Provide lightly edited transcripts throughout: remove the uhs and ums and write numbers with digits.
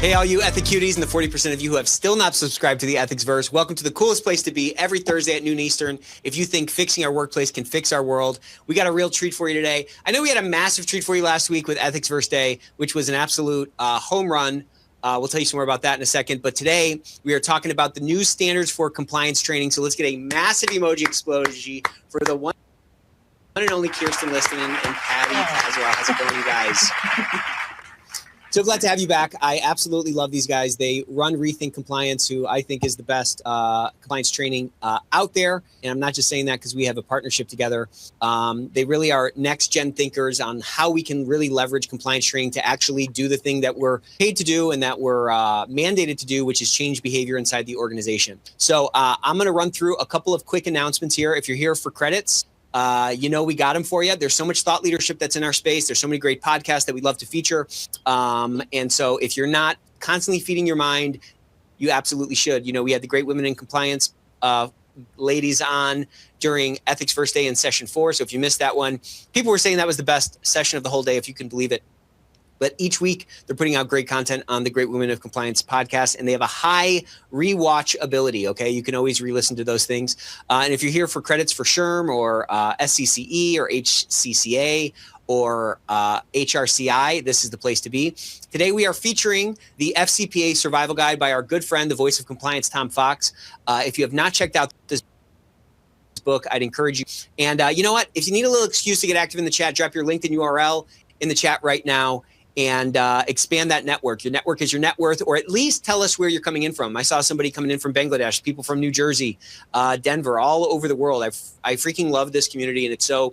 Hey, all you Ethicuties and the 40% of you who have still not subscribed to the Ethicsverse, welcome to the coolest place to be every Thursday at noon Eastern. If you think fixing our workplace can fix our world, we got a real treat for you today. I know we had a massive treat for you last week with Ethicsverse Day, which was an absolute home run. We'll tell you some more about that in a second. But today we are talking about the new standards for compliance training. So let's get a massive emoji explosion for the one and only Kirsten Liston and Patty Caswell. How's it going, you guys? So glad to have you back. I absolutely love these guys. They run Rethink Compliance, who I think is the best compliance training out there. And I'm not just saying that because we have a partnership together. They really are next-gen thinkers on how we can really leverage compliance training to actually do the thing that we're paid to do and that we're mandated to do, which is change behavior inside the organization. So I'm going to run through a couple of quick announcements here. If you're here for credits, we got them for you. There's so much thought leadership that's in our space. There's so many great podcasts that we love to feature. And so if you're not constantly feeding your mind, you absolutely should. You know, we had the Great Women in Compliance ladies on during Ethicsverse Day in session 4. So if you missed that one, people were saying that was the best session of the whole day, if you can believe it. But each week, they're putting out great content on the Great Women of Compliance podcast, and they have a high rewatch ability, okay? You can always re-listen to those things. And if you're here for credits for SHRM or SCCE or HCCA or hrci, this is the place to be. Today, we are featuring the FCPA Survival Guide by our good friend, the voice of compliance, Tom Fox. If you have not checked out this book, I'd encourage you. And you know what? If you need a little excuse to get active in the chat, drop your LinkedIn URL in the chat right now and expand that network. Your network is your net worth, or at least tell us where you're coming in from. I saw somebody coming in from Bangladesh, people from New Jersey, Denver, all over the world. I freaking love this community, and it's so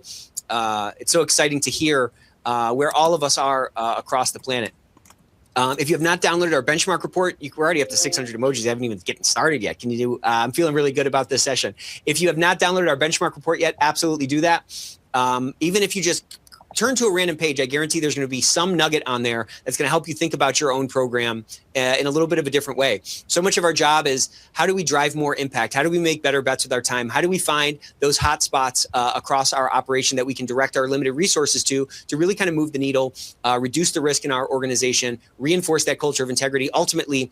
exciting to hear where all of us are across the planet. If you have not downloaded our benchmark report, we're already up to 600 emojis. I haven't even getting started yet. Can you do? I'm feeling really good about this session. If you have not downloaded our benchmark report yet, absolutely do that. Even if you just turn to a random page, I guarantee there's going to be some nugget on there that's going to help you think about your own program in a little bit of a different way. So much of our job is, how do we drive more impact? How do we make better bets with our time? How do we find those hot spots across our operation that we can direct our limited resources to really kind of move the needle, reduce the risk in our organization, reinforce that culture of integrity, ultimately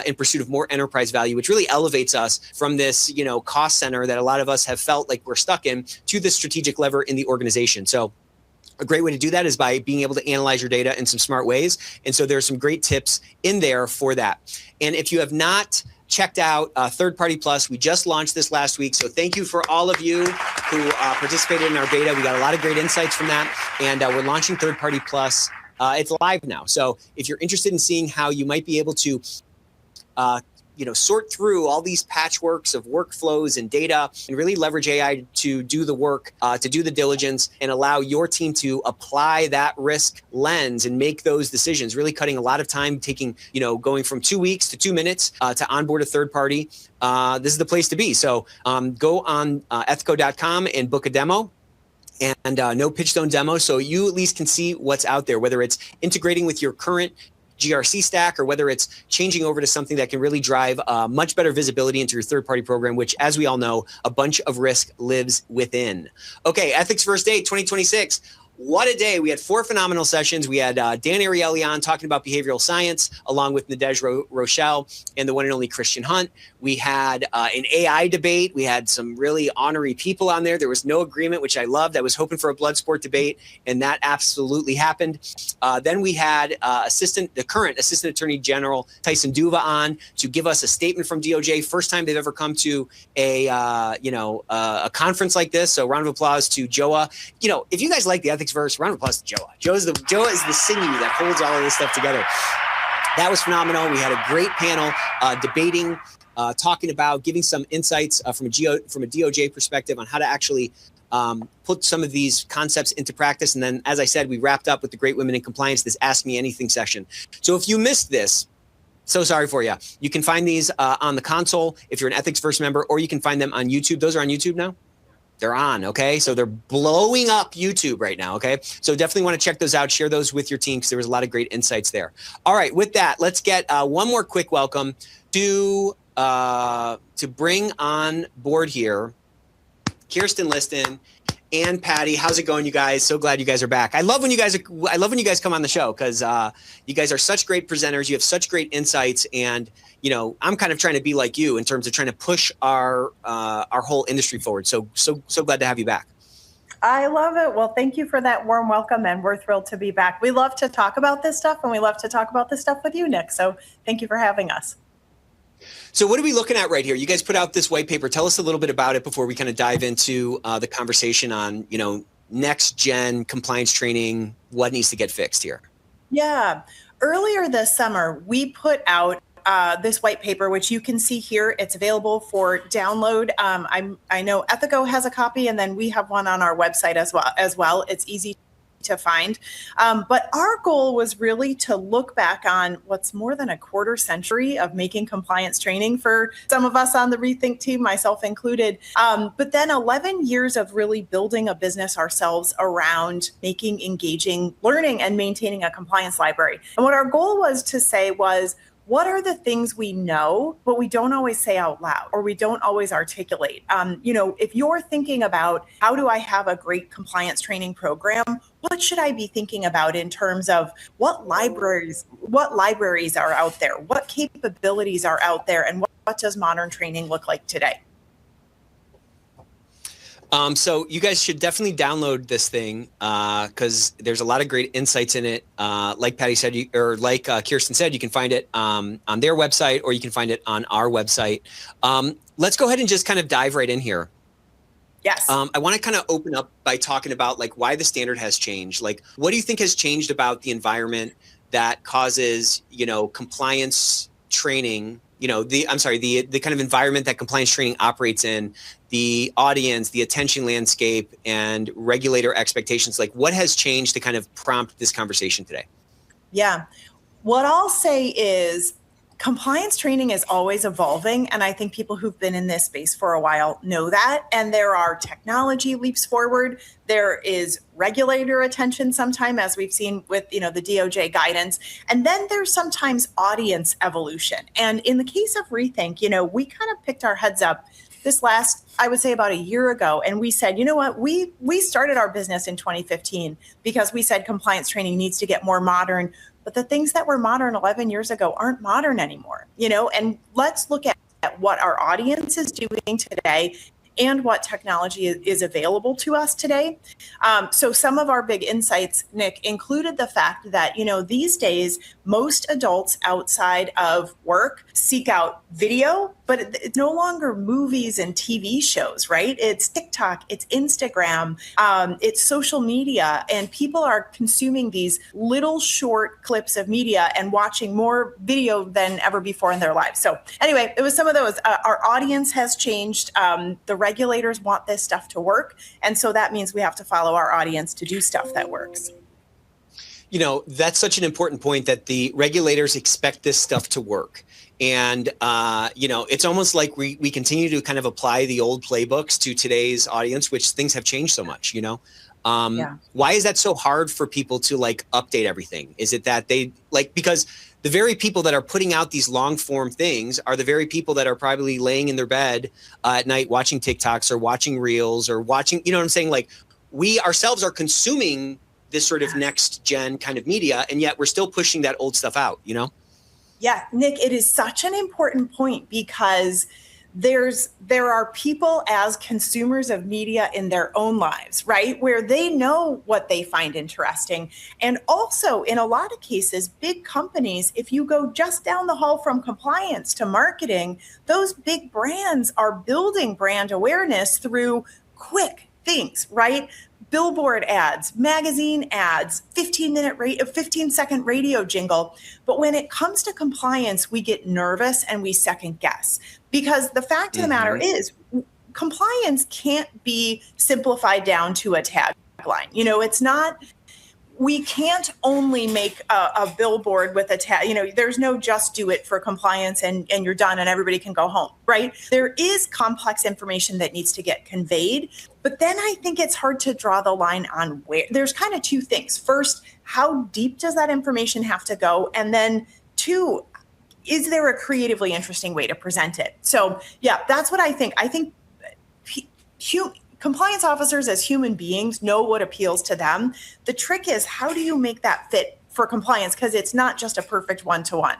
in pursuit of more enterprise value, which really elevates us from this, cost center that a lot of us have felt like we're stuck in to the strategic lever in the organization. So a great way to do that is by being able to analyze your data in some smart ways. And so there's some great tips in there for that. And if you have not checked out Third Party Plus, we just launched this last week. So thank you for all of you who participated in our beta. We got a lot of great insights from that. And we're launching Third Party Plus. It's live now. So if you're interested in seeing how you might be able to sort through all these patchworks of workflows and data and really leverage AI to do the work, to do the diligence, and allow your team to apply that risk lens and make those decisions, really cutting a lot of time, taking, going from 2 weeks to 2 minutes to onboard a third party. This is the place to be. So go on ethico.com and book a demo. And no pitch stone demo, so you at least can see what's out there, whether it's integrating with your current GRC stack or whether it's changing over to something that can really drive much better visibility into your third-party program, which, as we all know, a bunch of risk lives within. Okay, Ethicsverse Day 2026. What a day. We had 4 phenomenal sessions. We had Dan Ariely on talking about behavioral science, along with Nadej Rochelle and the one and only Christian Hunt. We had an AI debate. We had some really honorary people on there. There was no agreement, which I loved. I was hoping for a blood sport debate, and that absolutely happened. Then we had the current Assistant Attorney General Tyson Duva on to give us a statement from DOJ. First time they've ever come to a conference like this. So round of applause to Joa. If you guys like the Ethicsverse, round of applause to Joa. Joa is the sinew that holds all of this stuff together. That was phenomenal. We had a great panel debating, talking about, giving some insights from a DOJ perspective on how to actually put some of these concepts into practice. And then, as I said, we wrapped up with the Great Women in Compliance, this Ask Me Anything session. So if you missed this, so sorry for you. You can find these on the console if you're an Ethicsverse member, or you can find them on YouTube. Those are on YouTube now? They're on, okay? So they're blowing up YouTube right now, okay? So definitely want to check those out. Share those with your team because there was a lot of great insights there. All right, with that, let's get one more quick welcome to bring on board here Kirsten Liston and Patty. How's it going, you guys? So glad you guys are back. I love when you guys come on the show because you guys are such great presenters. You have such great insights, and I'm kind of trying to be like you in terms of trying to push our whole industry forward. So glad to have you back. I love it. Well, thank you for that warm welcome, and we're thrilled to be back. We love to talk about this stuff, and we love to talk about this stuff with you, Nick. So thank you for having us. So what are we looking at right here? You guys put out this white paper. Tell us a little bit about it before we kind of dive into the conversation on, next gen compliance training, what needs to get fixed here. Yeah. Earlier this summer, we put out this white paper, which you can see here. It's available for download. I know Ethico has a copy, and then we have one on our website as well. It's easy to find. But our goal was really to look back on what's more than a quarter century of making compliance training for some of us on the Rethink team, myself included. But then 11 years of really building a business ourselves around making engaging learning and maintaining a compliance library. And what our goal was to say was, what are the things we know, but we don't always say out loud, or we don't always articulate? If you're thinking about how do I have a great compliance training program, what should I be thinking about in terms of what libraries are out there, what capabilities are out there, and what does modern training look like today? So you guys should definitely download this thing because there's a lot of great insights in it. Like Patty said, like Kirsten said, you can find it on their website, or you can find it on our website. Let's go ahead and just kind of dive right in here. Yes. I want to kind of open up by talking about why the standard has changed. What do you think has changed about the environment that causes, compliance training, the kind of environment that compliance training operates in, the audience, the attention landscape, and regulator expectations? What has changed to kind of prompt this conversation today? Yeah. What I'll say is compliance training is always evolving. And I think people who've been in this space for a while know that. And there are technology leaps forward. There is regulator attention sometime, as we've seen with, the DOJ guidance. And then there's sometimes audience evolution. And in the case of Rethink, we kind of picked our heads up this last, I would say about a year ago. And we said, you know what, we started our business in 2015 because we said compliance training needs to get more modern. But the things that were modern 11 years ago aren't modern anymore, and let's look at what our audience is doing today and what technology is available to us today. So some of our big insights, Nick, included the fact that, these days, most adults outside of work seek out video, but it's no longer movies and TV shows, right? It's TikTok, it's Instagram, it's social media, and people are consuming these little short clips of media and watching more video than ever before in their lives. So anyway, it was some of those. Our audience has changed. The regulators want this stuff to work. And so that means we have to follow our audience to do stuff that works. That's such an important point, that the regulators expect this stuff to work. And, it's almost like we continue to kind of apply the old playbooks to today's audience, which things have changed so much, Why is that so hard for people to update everything? Is it that they because the very people that are putting out these long form things are the very people that are probably laying in their bed at night watching TikToks or watching reels or watching, what I'm saying? We ourselves are consuming this sort of next gen kind of media, and yet we're still pushing that old stuff out, Yeah, Nick, it is such an important point because there are people as consumers of media in their own lives, right? Where they know what they find interesting. And also in a lot of cases, big companies, if you go just down the hall from compliance to marketing, those big brands are building brand awareness through quick things, right? Billboard ads, magazine ads, 15-second radio jingle. But when it comes to compliance, we get nervous and we second guess, because the fact of the matter is compliance can't be simplified down to a tagline. It's not, we can't only make a billboard with a tag, there's no just do it for compliance and you're done and everybody can go home, right? There is complex information that needs to get conveyed. But then I think it's hard to draw the line on where. There's kind of two things. First, how deep does that information have to go? And then two, is there a creatively interesting way to present it? So yeah, that's what I think. I think compliance officers as human beings know what appeals to them. The trick is, how do you make that fit for compliance? Because it's not just a perfect one-to-one.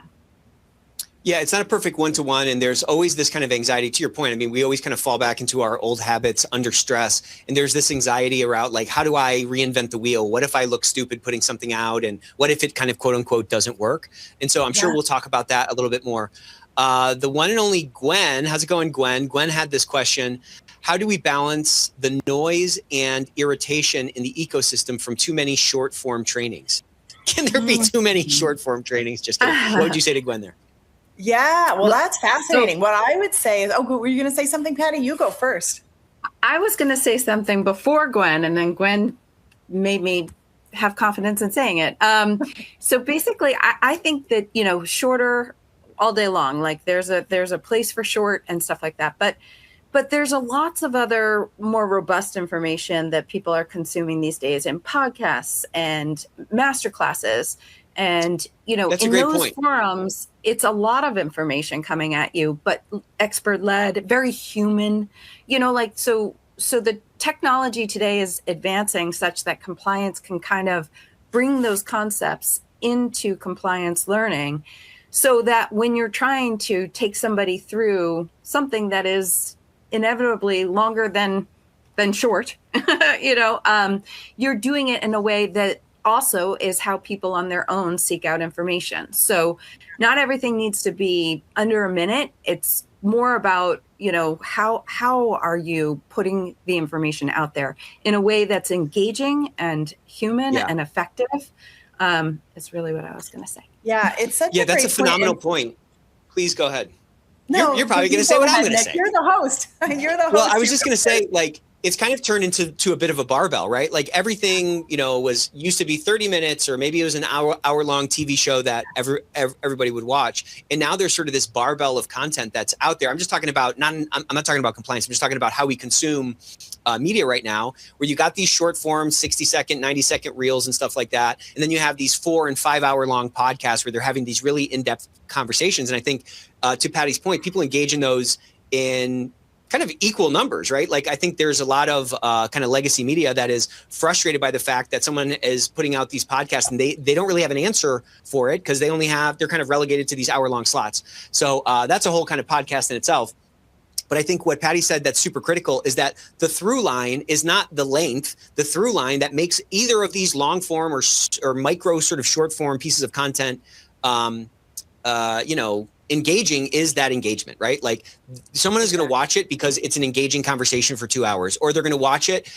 Yeah, it's not a perfect one-to-one, and there's always this kind of anxiety. To your point, I mean, we always kind of fall back into our old habits under stress, and there's this anxiety around, like, how do I reinvent the wheel? What if I look stupid putting something out, and what if it kind of quote unquote doesn't work? And so I'm sure we'll talk about that a little bit more. The one and only Gwen, how's it going, Gwen? Gwen had this question: how do we balance the noise and irritation in the ecosystem from too many short form trainings? Can there be too many short form trainings? Just kidding. What would you say to Gwen there? Yeah, well, that's fascinating. So, what I would say is, were you going to say something, Patty? You go first. I was going to say something before Gwen, and then Gwen made me have confidence in saying it. So basically, I think that, shorter all day long, like there's a place for short and stuff like that. But there's lots of other more robust information that people are consuming these days in podcasts and masterclasses. And, in those forums, it's a lot of information coming at you, but expert-led, very human, so the technology today is advancing such that compliance can kind of bring those concepts into compliance learning, so that when you're trying to take somebody through something that is inevitably longer than short, you're doing it in a way that also is how people on their own seek out information. So not everything needs to be under a minute. It's more about, how are you putting the information out there in a way that's engaging and human and effective. Is really what I was going to say. Yeah, it's such a that's great a phenomenal point. Please go ahead. No, you're probably going to say what I'm going to say. You're the host. You're the host. Well, I was just going to say, like, it's kind of turned into a bit of a barbell, right? Like everything, was used to be 30 minutes, or maybe it was an hour long TV show that everybody would watch. And now there's sort of this barbell of content that's out there. I'm just talking about, I'm not talking about compliance. I'm just talking about how we consume media right now, where you got these short form 60-second, 90-second reels and stuff like that. And then you have these 4 and 5 hour long podcasts where they're having these really in-depth conversations. And I think to Patty's point, people engage in those in kind of equal numbers, right? Like, I think there's a lot of kind of legacy media that is frustrated by the fact that someone is putting out these podcasts and they don't really have an answer for it, because they're kind of relegated to these hour-long slots. So that's a whole kind of podcast in itself. But I think what Patty said that's super critical is that the through line is not the length. The through line that makes either of these long form or micro sort of short form pieces of content, engaging is that engagement, right? Like, someone is going to watch it because it's an engaging conversation for 2 hours, or they're going to watch it,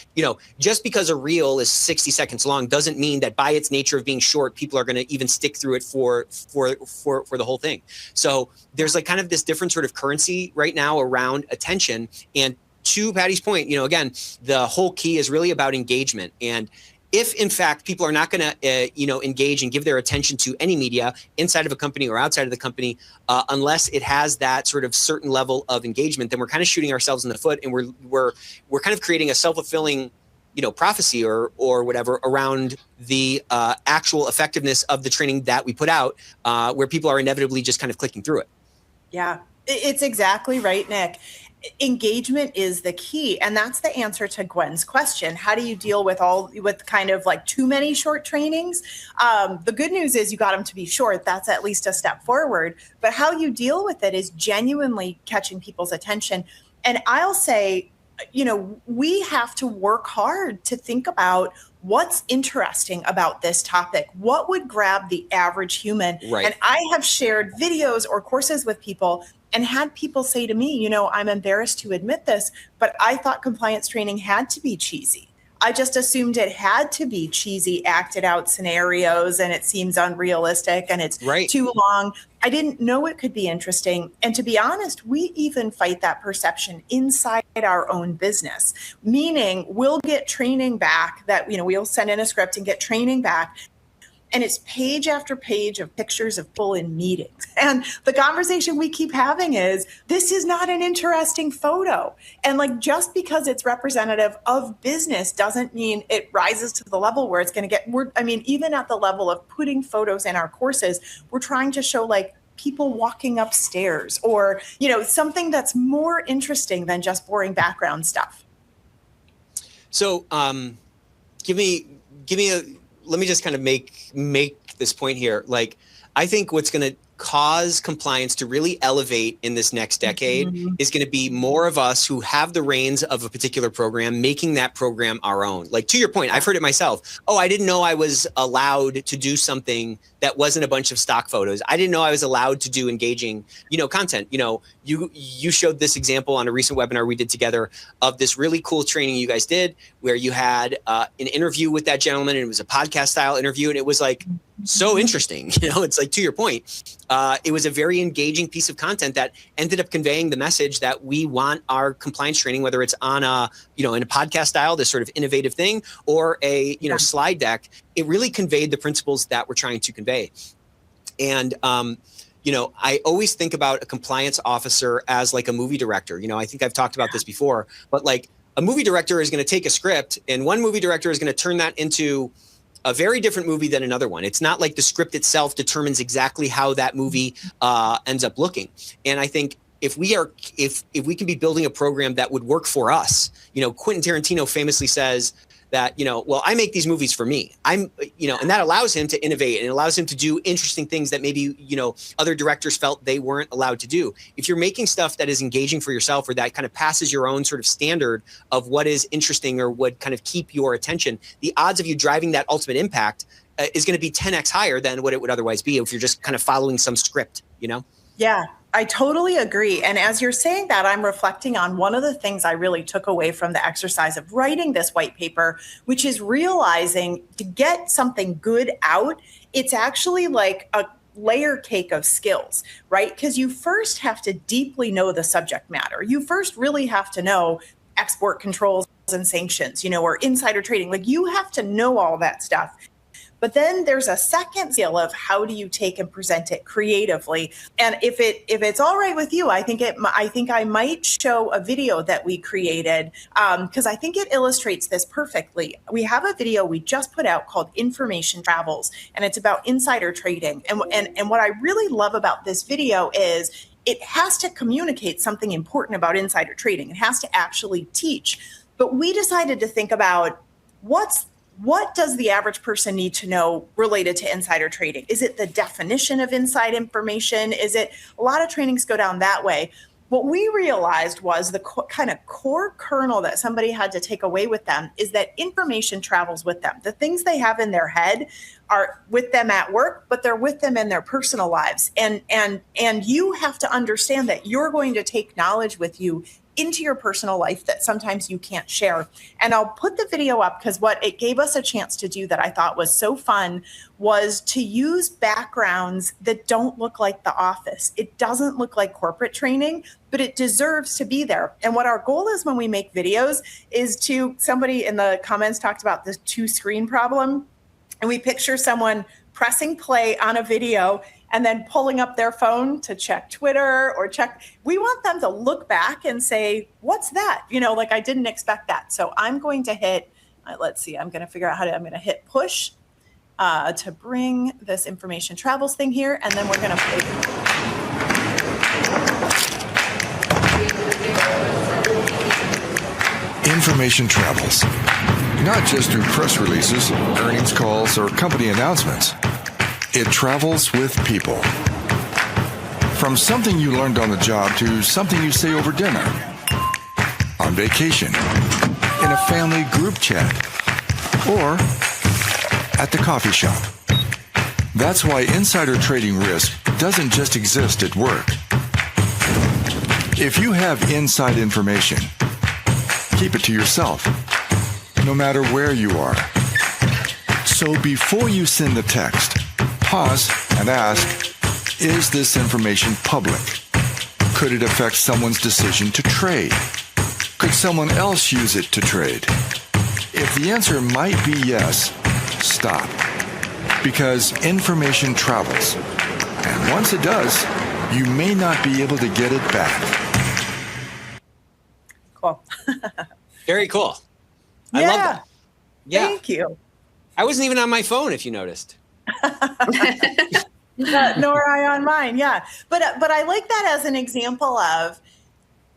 just because a reel is 60 seconds long doesn't mean that by its nature of being short, people are going to even stick through it for the whole thing. So there's like kind of this different sort of currency right now around attention. And to Patty's point, again, the whole key is really about engagement. And if, in fact, people are not going to, engage and give their attention to any media inside of a company or outside of the company, unless it has that sort of certain level of engagement, then we're kind of shooting ourselves in the foot, and we're kind of creating a self-fulfilling, prophecy or whatever around the actual effectiveness of the training that we put out, where people are inevitably just kind of clicking through it. Yeah, it's exactly right, Nick. Engagement is the key. And that's the answer to Gwen's question. How do you deal with kind of like too many short trainings? The good news is you got them to be short. That's at least a step forward. But how you deal with it is genuinely catching people's attention. And I'll say, we have to work hard to think about what's interesting about this topic. What would grab the average human? Right. And I have shared videos or courses with people and had people say to me, I'm embarrassed to admit this, but I thought compliance training had to be cheesy. I just assumed it had to be cheesy, acted out scenarios, and it seems unrealistic and it's too long. I didn't know it could be interesting. And to be honest, we even fight that perception inside our own business, meaning we'll get training back that, we'll send in a script and get training back. And it's page after page of pictures of people in meetings. And the conversation we keep having is, this is not an interesting photo. And like, just because it's representative of business doesn't mean it rises to the level where it's going to get, even at the level of putting photos in our courses, we're trying to show like people walking upstairs or, something that's more interesting than just boring background stuff. So let me just kind of make this point here. Like, I think what's going to cause compliance to really elevate in this next decade is going to be more of us who have the reins of a particular program, making that program our own. Like, to your point, I've heard it myself. Oh, I didn't know I was allowed to do something that wasn't a bunch of stock photos. I didn't know I was allowed to do engaging, content. You showed this example on a recent webinar we did together of this really cool training you guys did where you had an interview with that gentleman, and it was a podcast style interview, and it was like so interesting. It's like, to your point, it was a very engaging piece of content that ended up conveying the message that we want our compliance training, whether it's on in a podcast style, this sort of innovative thing, or a slide deck. It really conveyed the principles that we're trying to convey. And I always think about a compliance officer as like a movie director. I think I've talked about this before, but like a movie director is going to take a script, and one movie director is going to turn that into a very different movie than another one. It's not like the script itself determines exactly how that movie ends up looking. And I think if we can be building a program that would work for us, Quentin Tarantino famously says that, well, I make these movies for me. And that allows him to innovate, and it allows him to do interesting things that maybe, other directors felt they weren't allowed to do. If you're making stuff that is engaging for yourself, or that kind of passes your own sort of standard of what is interesting or would kind of keep your attention, the odds of you driving that ultimate impact is going to be 10x higher than what it would otherwise be if you're just kind of following some script, Yeah, I totally agree. And as you're saying that, I'm reflecting on one of the things I really took away from the exercise of writing this white paper, which is realizing to get something good out, it's actually like a layer cake of skills, right? Because you first have to deeply know the subject matter. You first really have to know export controls and sanctions, or insider trading. Like, you have to know all that stuff. But then there's a second skill of how do you take and present it creatively. And if it's all right with you, I think I might show a video that we created because I think it illustrates this perfectly. We have a video we just put out called Information Travels, and it's about insider trading. And what I really love about this video is it has to communicate something important about insider trading. It has to actually teach. But we decided to think about what does the average person need to know related to insider trading? Is it the definition of inside information? Is it a lot of trainings go down that way? What we realized was the kind of core kernel that somebody had to take away with them is that information travels with them. The things they have in their head are with them at work, but they're with them in their personal lives. And you have to understand that you're going to take knowledge with you into your personal life that sometimes you can't share. And I'll put the video up because what it gave us a chance to do that I thought was so fun was to use backgrounds that don't look like The Office. It doesn't look like corporate training, but it deserves to be there. And what our goal is when we make videos is somebody in the comments talked about the 2-screen problem. And we picture someone pressing play on a video and then pulling up their phone to check Twitter or we want them to look back and say, what's that? Like, I didn't expect that. So I'm going to hit, let's see, I'm going to figure out I'm going to hit push to bring this information travels thing here. And then we're going to play. Information travels, not just through press releases, earnings calls, or company announcements. It travels with people. From something you learned on the job to something you say over dinner, on vacation, in a family group chat, or at the coffee shop. That's why insider trading risk doesn't just exist at work. If you have inside information, keep it to yourself, no matter where you are. So before you send the text, pause and ask, is this information public? Could it affect someone's decision to trade? Could someone else use it to trade? If the answer might be yes, stop. Because information travels. And once it does, you may not be able to get it back. Cool. Very cool. I Yeah. love that. Yeah. Thank you. I wasn't even on my phone, if you noticed. Nor I on mine. Yeah. But I like that as an example of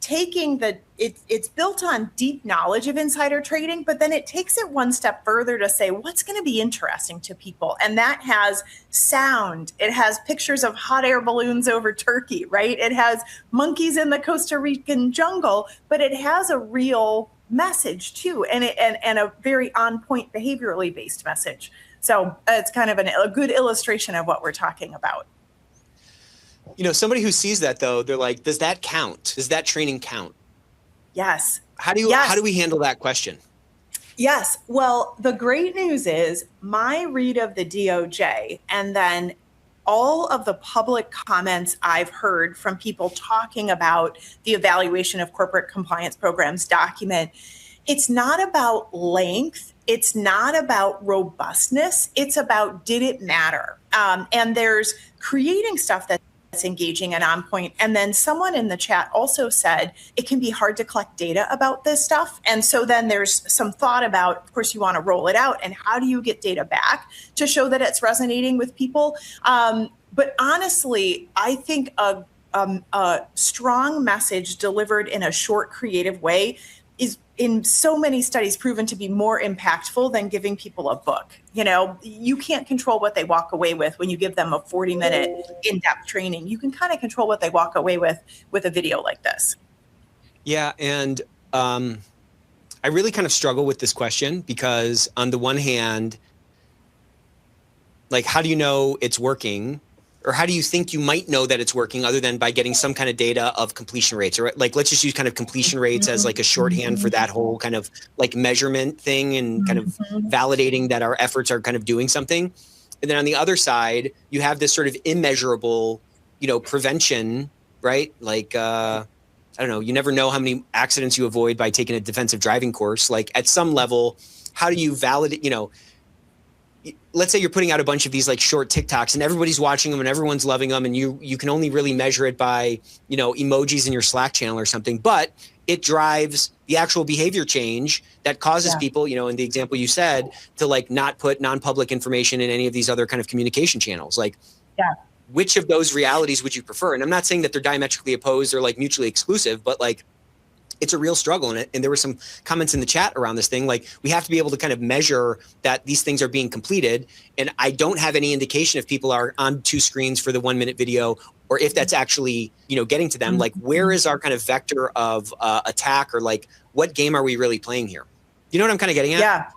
taking it's built on deep knowledge of insider trading, but then it takes it one step further to say what's going to be interesting to people. And that has sound. It has pictures of hot air balloons over Turkey, right? It has monkeys in the Costa Rican jungle, but it has a real message too, and a very on point behaviorally based message. So it's kind of a good illustration of what we're talking about. Somebody who sees that though, they're like, does that count? Does that training count? Yes. How do we handle that question? Yes. Well, the great news is my read of the DOJ and then all of the public comments I've heard from people talking about the evaluation of corporate compliance programs document, it's not about length. It's not about robustness. It's about, did it matter? And there's creating stuff that's engaging and on point. And then someone in the chat also said it can be hard to collect data about this stuff. And so then there's some thought about, of course, you want to roll it out and how do you get data back to show that it's resonating with people? But honestly, I think a strong message delivered in a short, creative way is in so many studies proven to be more impactful than giving people a book. You can't control what they walk away with when you give them a 40-minute in-depth training. You can kind of control what they walk away with a video like this. Yeah. And I really kind of struggle with this question because on the one hand, like, how do you know it's working? Or how do you think you might know that it's working other than by getting some kind of data of completion rates? Or like, let's just use kind of completion rates as like a shorthand for that whole kind of like measurement thing and kind of validating that our efforts are kind of doing something. And then on the other side, you have this sort of immeasurable, prevention, right? Like, I don't know, you never know how many accidents you avoid by taking a defensive driving course. Like at some level, how do you validate, let's say you're putting out a bunch of these like short TikToks and everybody's watching them and everyone's loving them. And you can only really measure it by, emojis in your Slack channel or something, but it drives the actual behavior change that causes people, in the example you said, to like not put non-public information in any of these other kind of communication channels. Like, which of those realities would you prefer? And I'm not saying that they're diametrically opposed or like mutually exclusive, but like, it's a real struggle in it. And there were some comments in the chat around this thing. Like we have to be able to kind of measure that these things are being completed. And I don't have any indication if people are on two screens for the 1 minute video or if that's actually, getting to them. Like where is our kind of vector of attack or like what game are we really playing here? You know what I'm kind of getting at? Yeah.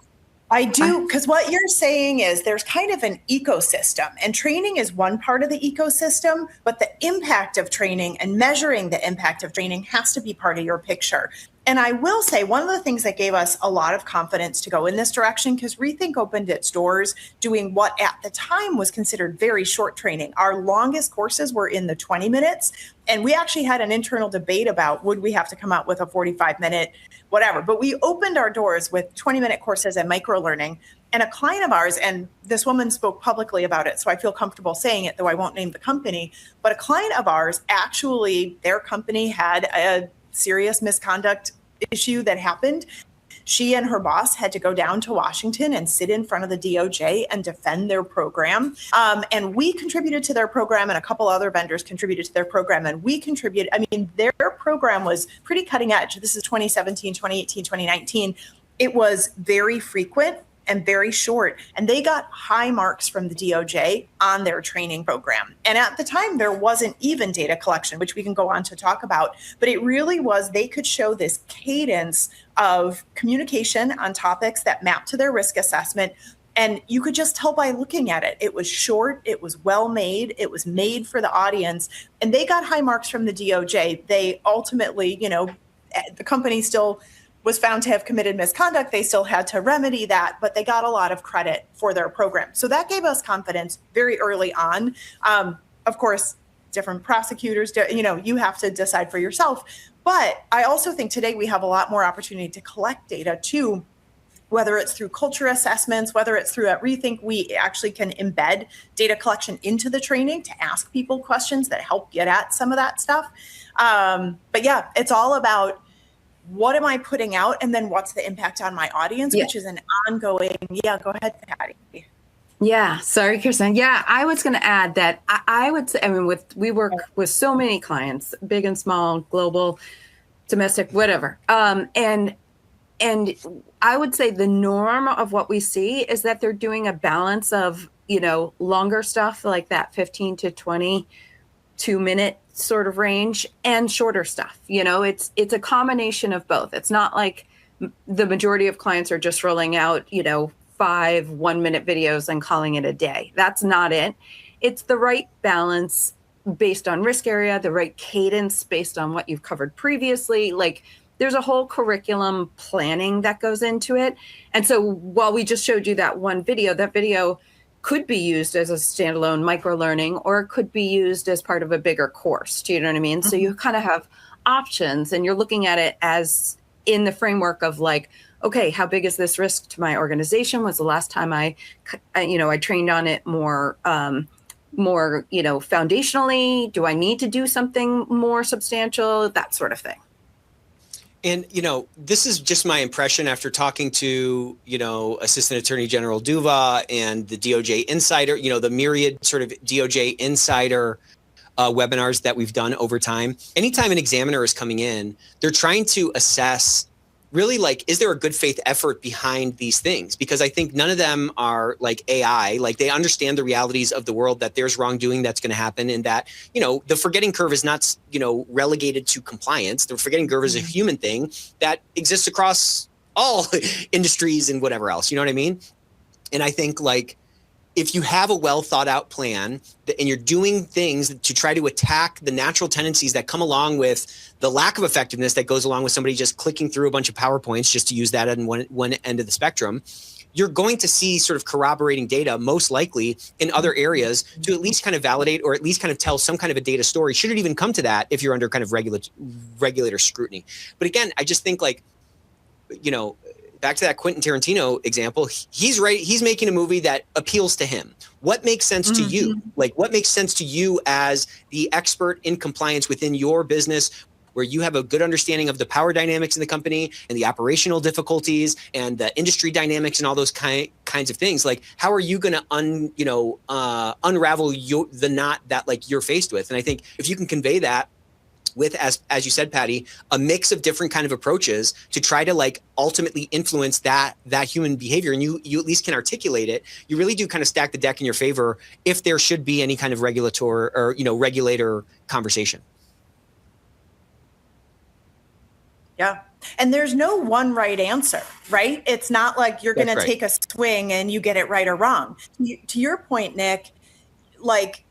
I do, because what you're saying is there's kind of an ecosystem, and training is one part of the ecosystem, but the impact of training and measuring the impact of training has to be part of your picture. And I will say one of the things that gave us a lot of confidence to go in this direction, because Rethink opened its doors doing what at the time was considered very short training. Our longest courses were in the 20 minutes. And we actually had an internal debate about would we have to come out with a 45-minute whatever. But we opened our doors with 20-minute courses and microlearning. And a client of ours, and this woman spoke publicly about it, so I feel comfortable saying it, though I won't name the company. But a client of ours, actually, their company had a serious misconduct issue that happened. She and her boss had to go down to Washington and sit in front of the DOJ and defend their program. And we contributed to their program, and a couple other vendors contributed to their program. And we contributed, their program was pretty cutting edge. This is 2017, 2018, 2019. It was very frequent and very short. And they got high marks from the DOJ on their training program. And at the time, there wasn't even data collection, which we can go on to talk about. But it really was, they could show this cadence of communication on topics that mapped to their risk assessment. And you could just tell by looking at it. It was short, it was well made, it was made for the audience. And they got high marks from the DOJ. They ultimately, the company still was found to have committed misconduct. They still had to remedy that, but they got a lot of credit for their program. So that gave us confidence very early on. Of course, different prosecutors, you have to decide for yourself. But I also think today we have a lot more opportunity to collect data too, whether it's through culture assessments, whether it's through at Rethink, we actually can embed data collection into the training to ask people questions that help get at some of that stuff. But yeah, it's all about what am I putting out? And then what's the impact on my audience, which is an ongoing, go ahead, Patty. Yeah, sorry, Kirsten. Yeah, I was going to add that I would say, we work with so many clients, big and small, global. domestic, whatever. And I would say the norm of what we see is that they're doing a balance of, longer stuff like that 15 to 22 minute sort of range and shorter stuff. It's a combination of both. It's not like the majority of clients are just rolling out, 5 1-minute videos and calling it a day. That's not it. It's the right balance based on risk area, the right cadence based on what you've covered previously. Like, there's a whole curriculum planning that goes into it. And so while we just showed you that one video, that video could be used as a standalone micro learning, or it could be used as part of a bigger course. Do you know what I mean? Mm-hmm. So you kind of have options, and you're looking at it as in the framework of like, okay, how big is this risk to my organization? Was the last time I trained on it more, foundationally? Do I need to do something more substantial? That sort of thing. And, this is just my impression after talking to, Assistant Attorney General Duva and the DOJ Insider, the myriad sort of DOJ Insider webinars that we've done over time. Anytime an examiner is coming in, they're trying to assess really, like, is there a good faith effort behind these things? Because I think none of them are like AI. Like, they understand the realities of the world, that there's wrongdoing that's going to happen, and that, the forgetting curve is not, relegated to compliance. The forgetting curve is a human thing that exists across all industries and whatever else. You know what I mean? And I think, like, if you have a well thought out plan and you're doing things to try to attack the natural tendencies that come along with the lack of effectiveness that goes along with somebody just clicking through a bunch of PowerPoints, just to use that on one end of the spectrum, you're going to see sort of corroborating data, most likely in other areas, to at least kind of validate or at least kind of tell some kind of a data story, should it even come to that, if you're under kind of regulator scrutiny. But again, I just think, like, back to that Quentin Tarantino example, he's right. He's making a movie that appeals to him. What makes sense to you? Like, what makes sense to you as the expert in compliance within your business, where you have a good understanding of the power dynamics in the company and the operational difficulties and the industry dynamics and all those kinds of things? Like, how are you going to unravel the knot that, like, you're faced with? And I think if you can convey that with, as you said, Patty, a mix of different kind of approaches to try to, like, ultimately influence that human behavior, and you at least can articulate it, you really do kind of stack the deck in your favor if there should be any kind of regulator or regulator conversation. Yeah. And there's no one right answer, right? It's not like you're going to take a swing and you get it right or wrong. To your point, Nick, like,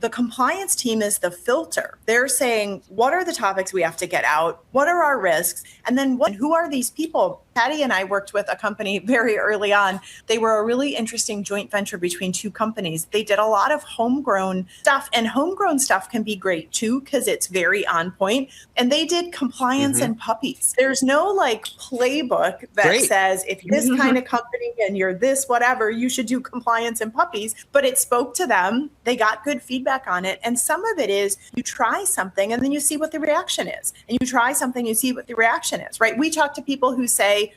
the compliance team is the filter. They're saying, what are the topics we have to get out? What are our risks? And then who are these people? Patty and I worked with a company very early on. They were a really interesting joint venture between two companies. They did a lot of homegrown stuff, and homegrown stuff can be great too, because it's very on point. And they did compliance and puppies. There's no, like, playbook that says, if you're this kind of company and you're this whatever, you should do compliance and puppies. But it spoke to them. They got good feedback on it. And some of it is you try something and then you see what the reaction is. And you try something, you see what the reaction is, right? We talk to people who say,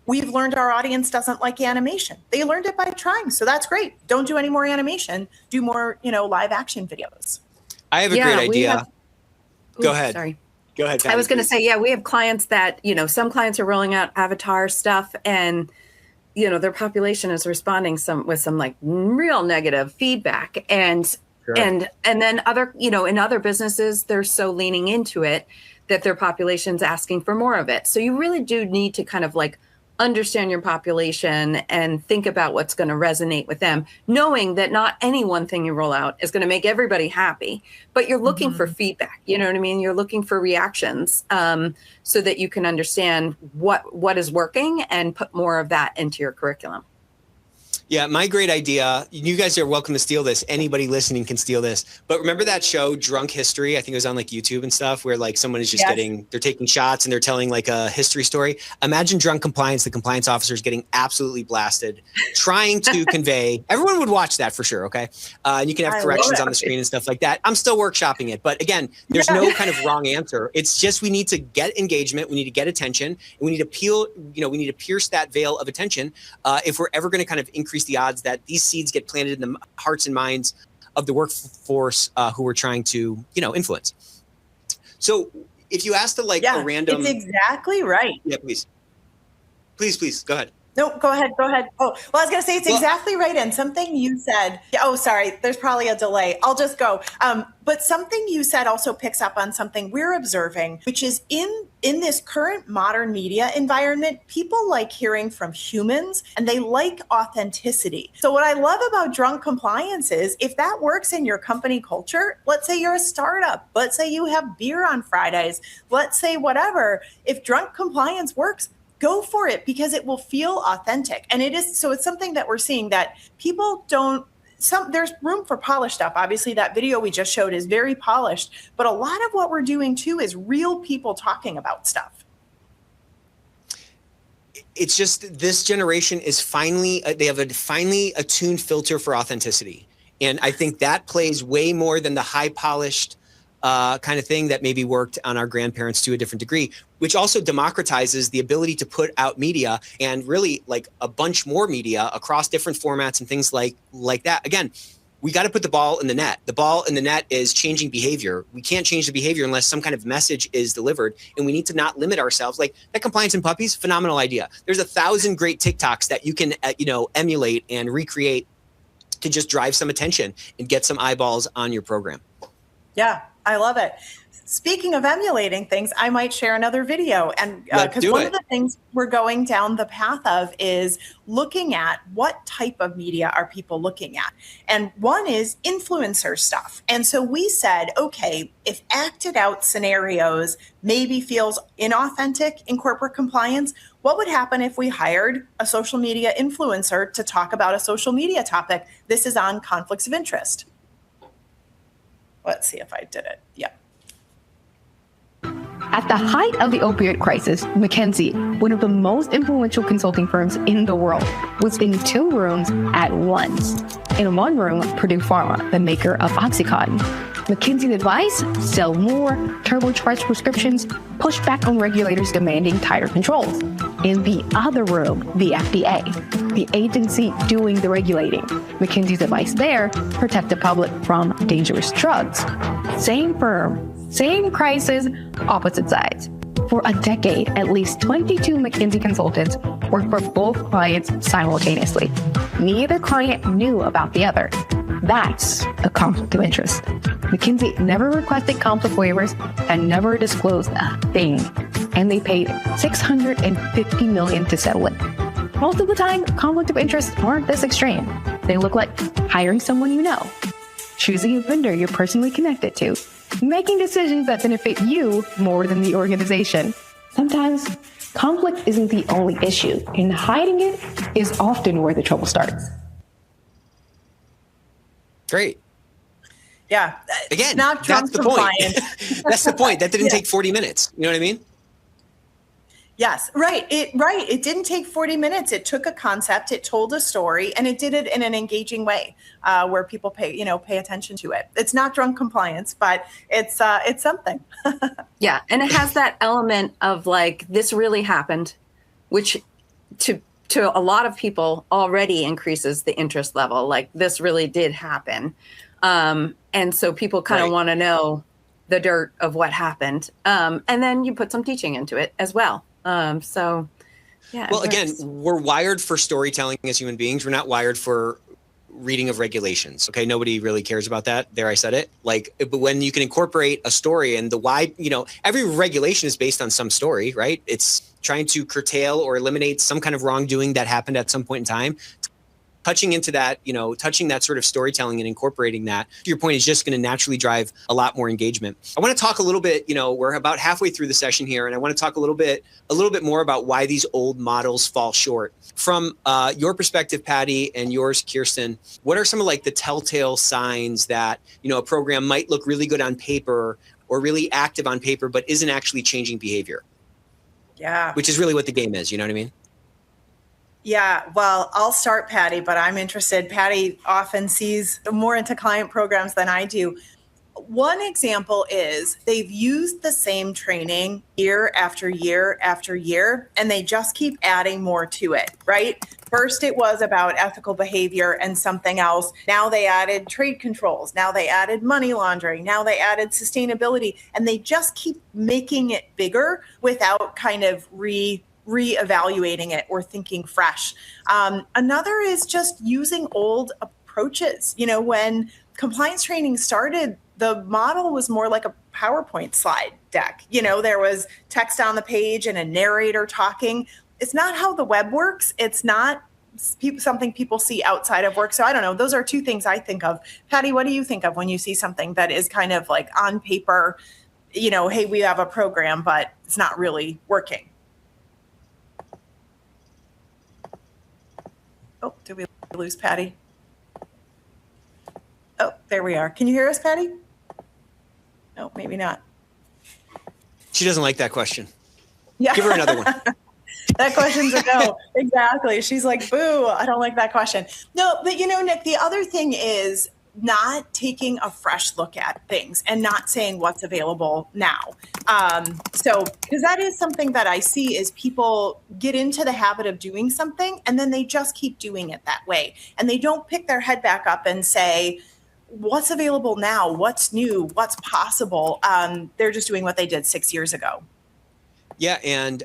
we've learned our audience doesn't like animation. They learned it by trying. So that's great. Don't do any more animation. Do more, live action videos. I have a great idea. Go ahead. Sorry. Go ahead, Patty, I was going to say, we have clients that, some clients are rolling out avatar stuff, and, their population is responding with some like real negative feedback. And and then other, in other businesses, they're so leaning into it that their population's asking for more of it. So you really do need to kind of, like, understand your population and think about what's going to resonate with them, knowing that not any one thing you roll out is going to make everybody happy, but you're looking for feedback. You know what I mean? You're looking for reactions, so that you can understand what is working and put more of that into your curriculum. Yeah, my great idea. You guys are welcome to steal this. Anybody listening can steal this. But remember that show, Drunk History? I think it was on, like, YouTube and stuff, where, like, someone is just they're taking shots and they're telling, like, a history story. Imagine drunk compliance. The compliance officer is getting absolutely blasted, trying to convey. Everyone would watch that for sure. Okay. And you can have corrections on the screen and stuff like that. I'm still workshopping it. But again, there's no kind of wrong answer. It's just, we need to get engagement. We need to get attention. And we need to we need to pierce that veil of attention if we're ever going to kind of increase the odds that these seeds get planted in the hearts and minds of the workforce who we're trying to, influence. So, if you ask the like Yeah, a random, it's exactly right. yeah, please go ahead. No, go ahead. Oh, well, I was going to say it's exactly right. And something you said, oh, sorry, there's probably a delay. I'll just go. But something you said also picks up on something we're observing, which is in this current modern media environment, people like hearing from humans and they like authenticity. So what I love about drunk compliance is if that works in your company culture, let's say you're a startup, let's say you have beer on Fridays, let's say whatever, if drunk compliance works, go for it because it will feel authentic. And it is, so it's something that we're seeing that people don't, there's room for polished stuff. Obviously that video we just showed is very polished, but a lot of what we're doing too is real people talking about stuff. It's just, this generation is finally, they have a finely attuned filter for authenticity. And I think that plays way more than the high polished kind of thing that maybe worked on our grandparents to a different degree, which also democratizes the ability to put out media and really like a bunch more media across different formats and things like that. Again, we got to put the ball in the net. The ball in the net is changing behavior. We can't change the behavior unless some kind of message is delivered, and we need to not limit ourselves. Like that compliance in puppies, phenomenal idea. There's 1,000 great TikToks that you can emulate and recreate to just drive some attention and get some eyeballs on your program. Yeah, I love it. Speaking of emulating things, I might share another video. And because one of the things we're going down the path of is looking at what type of media are people looking at. And one is influencer stuff. And so we said, okay, if acted out scenarios maybe feels inauthentic in corporate compliance, what would happen if we hired a social media influencer to talk about a social media topic? This is on conflicts of interest. Let's see if I did it. Yeah. At the height of the opioid crisis, McKinsey, one of the most influential consulting firms in the world, was in 2 rooms at once. In one room, Purdue Pharma, the maker of OxyContin. McKinsey's advice: sell more, turbocharge prescriptions, push back on regulators demanding tighter controls. In the other room, the FDA, the agency doing the regulating. McKinsey's advice there: protect the public from dangerous drugs. Same firm, same crisis, opposite sides. For a decade, at least 22 McKinsey consultants worked for both clients simultaneously. Neither client knew about the other. That's a conflict of interest. McKinsey never requested conflict waivers and never disclosed a thing. And they paid $650 million to settle it. Most of the time, conflict of interest aren't this extreme. They look like hiring someone you know, choosing a vendor you're personally connected to, making decisions that benefit you more than the organization. Sometimes, conflict isn't the only issue, and hiding it is often where the trouble starts. Great. Yeah. Again, not that's the point. That's the point. That didn't Yeah. take 40 minutes. You know what I mean? Yes, right. It didn't take 40 minutes. It took a concept, it told a story, and it did it in an engaging way where people pay attention to it. It's not drunk compliance, but it's something. Yeah, and it has that element of like, this really happened, which to a lot of people already increases the interest level. Like, this really did happen. And so people kind of want to know the dirt of what happened. And then you put some teaching into it as well. So, yeah. Well, again, we're wired for storytelling as human beings. We're not wired for reading of regulations. Okay. Nobody really cares about that. There, I said it. Like, but when you can incorporate a story and the why, every regulation is based on some story, right? It's trying to curtail or eliminate some kind of wrongdoing that happened at some point in time. Touching into that, touching that sort of storytelling and incorporating that, to your point, is just going to naturally drive a lot more engagement. I want to talk a little bit, we're about halfway through the session here, and I want to talk a little bit more about why these old models fall short. From your perspective, Patty, and yours, Kirsten, what are some of like the telltale signs that, a program might look really good on paper or really active on paper, but isn't actually changing behavior? Yeah. Which is really what the game is. You know what I mean? Yeah, well, I'll start, Patty, but I'm interested. Patty often sees more into client programs than I do. One example is they've used the same training year after year after year, and they just keep adding more to it, right? First, it was about ethical behavior and something else. Now they added trade controls. Now they added money laundering. Now they added sustainability, and they just keep making it bigger without kind of reevaluating it or thinking fresh. Another is just using old approaches. You know, when compliance training started, the model was more like a PowerPoint slide deck. You know, there was text on the page and a narrator talking. It's not how the web works. It's not something people see outside of work. So I don't know. Those are two things I think of. Patty, what do you think of when you see something that is kind of like on paper, you know, hey, we have a program, but it's not really working? Oh, did we lose Patty? Oh, there we are. Can you hear us, Patty? No, maybe not. She doesn't like that question. Yeah. Give her another one. That question's a no. Exactly. She's like, boo, I don't like that question. No, but you know, Nick, the other thing is not taking a fresh look at things and not saying what's available now. So, because that is something that I see is people get into the habit of doing something and then they just keep doing it that way. And they don't pick their head back up and say, what's available now? What's new? What's possible? They're just doing what they did 6 years ago. Yeah. And,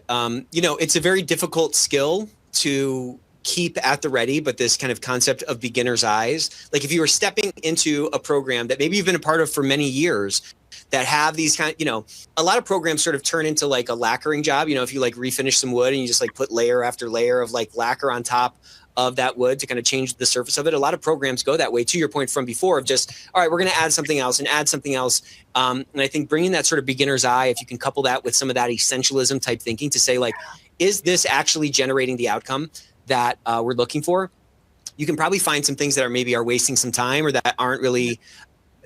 you know, it's a very difficult skill to keep at the ready, but this kind of concept of beginner's eyes, like if you were stepping into a program that maybe you've been a part of for many years that have these kind of, you know, a lot of programs sort of turn into like a lacquering job. You know, if you like refinish some wood and you just like put layer after layer of like lacquer on top of that wood to kind of change the surface of it. A lot of programs go that way, to your point from before, of just, all right, we're going to add something else and add something else. And I think bringing that sort of beginner's eye, if you can couple that with some of that essentialism type thinking to say like, is this actually generating the outcome that we're looking for? You can probably find some things that are wasting some time or that aren't really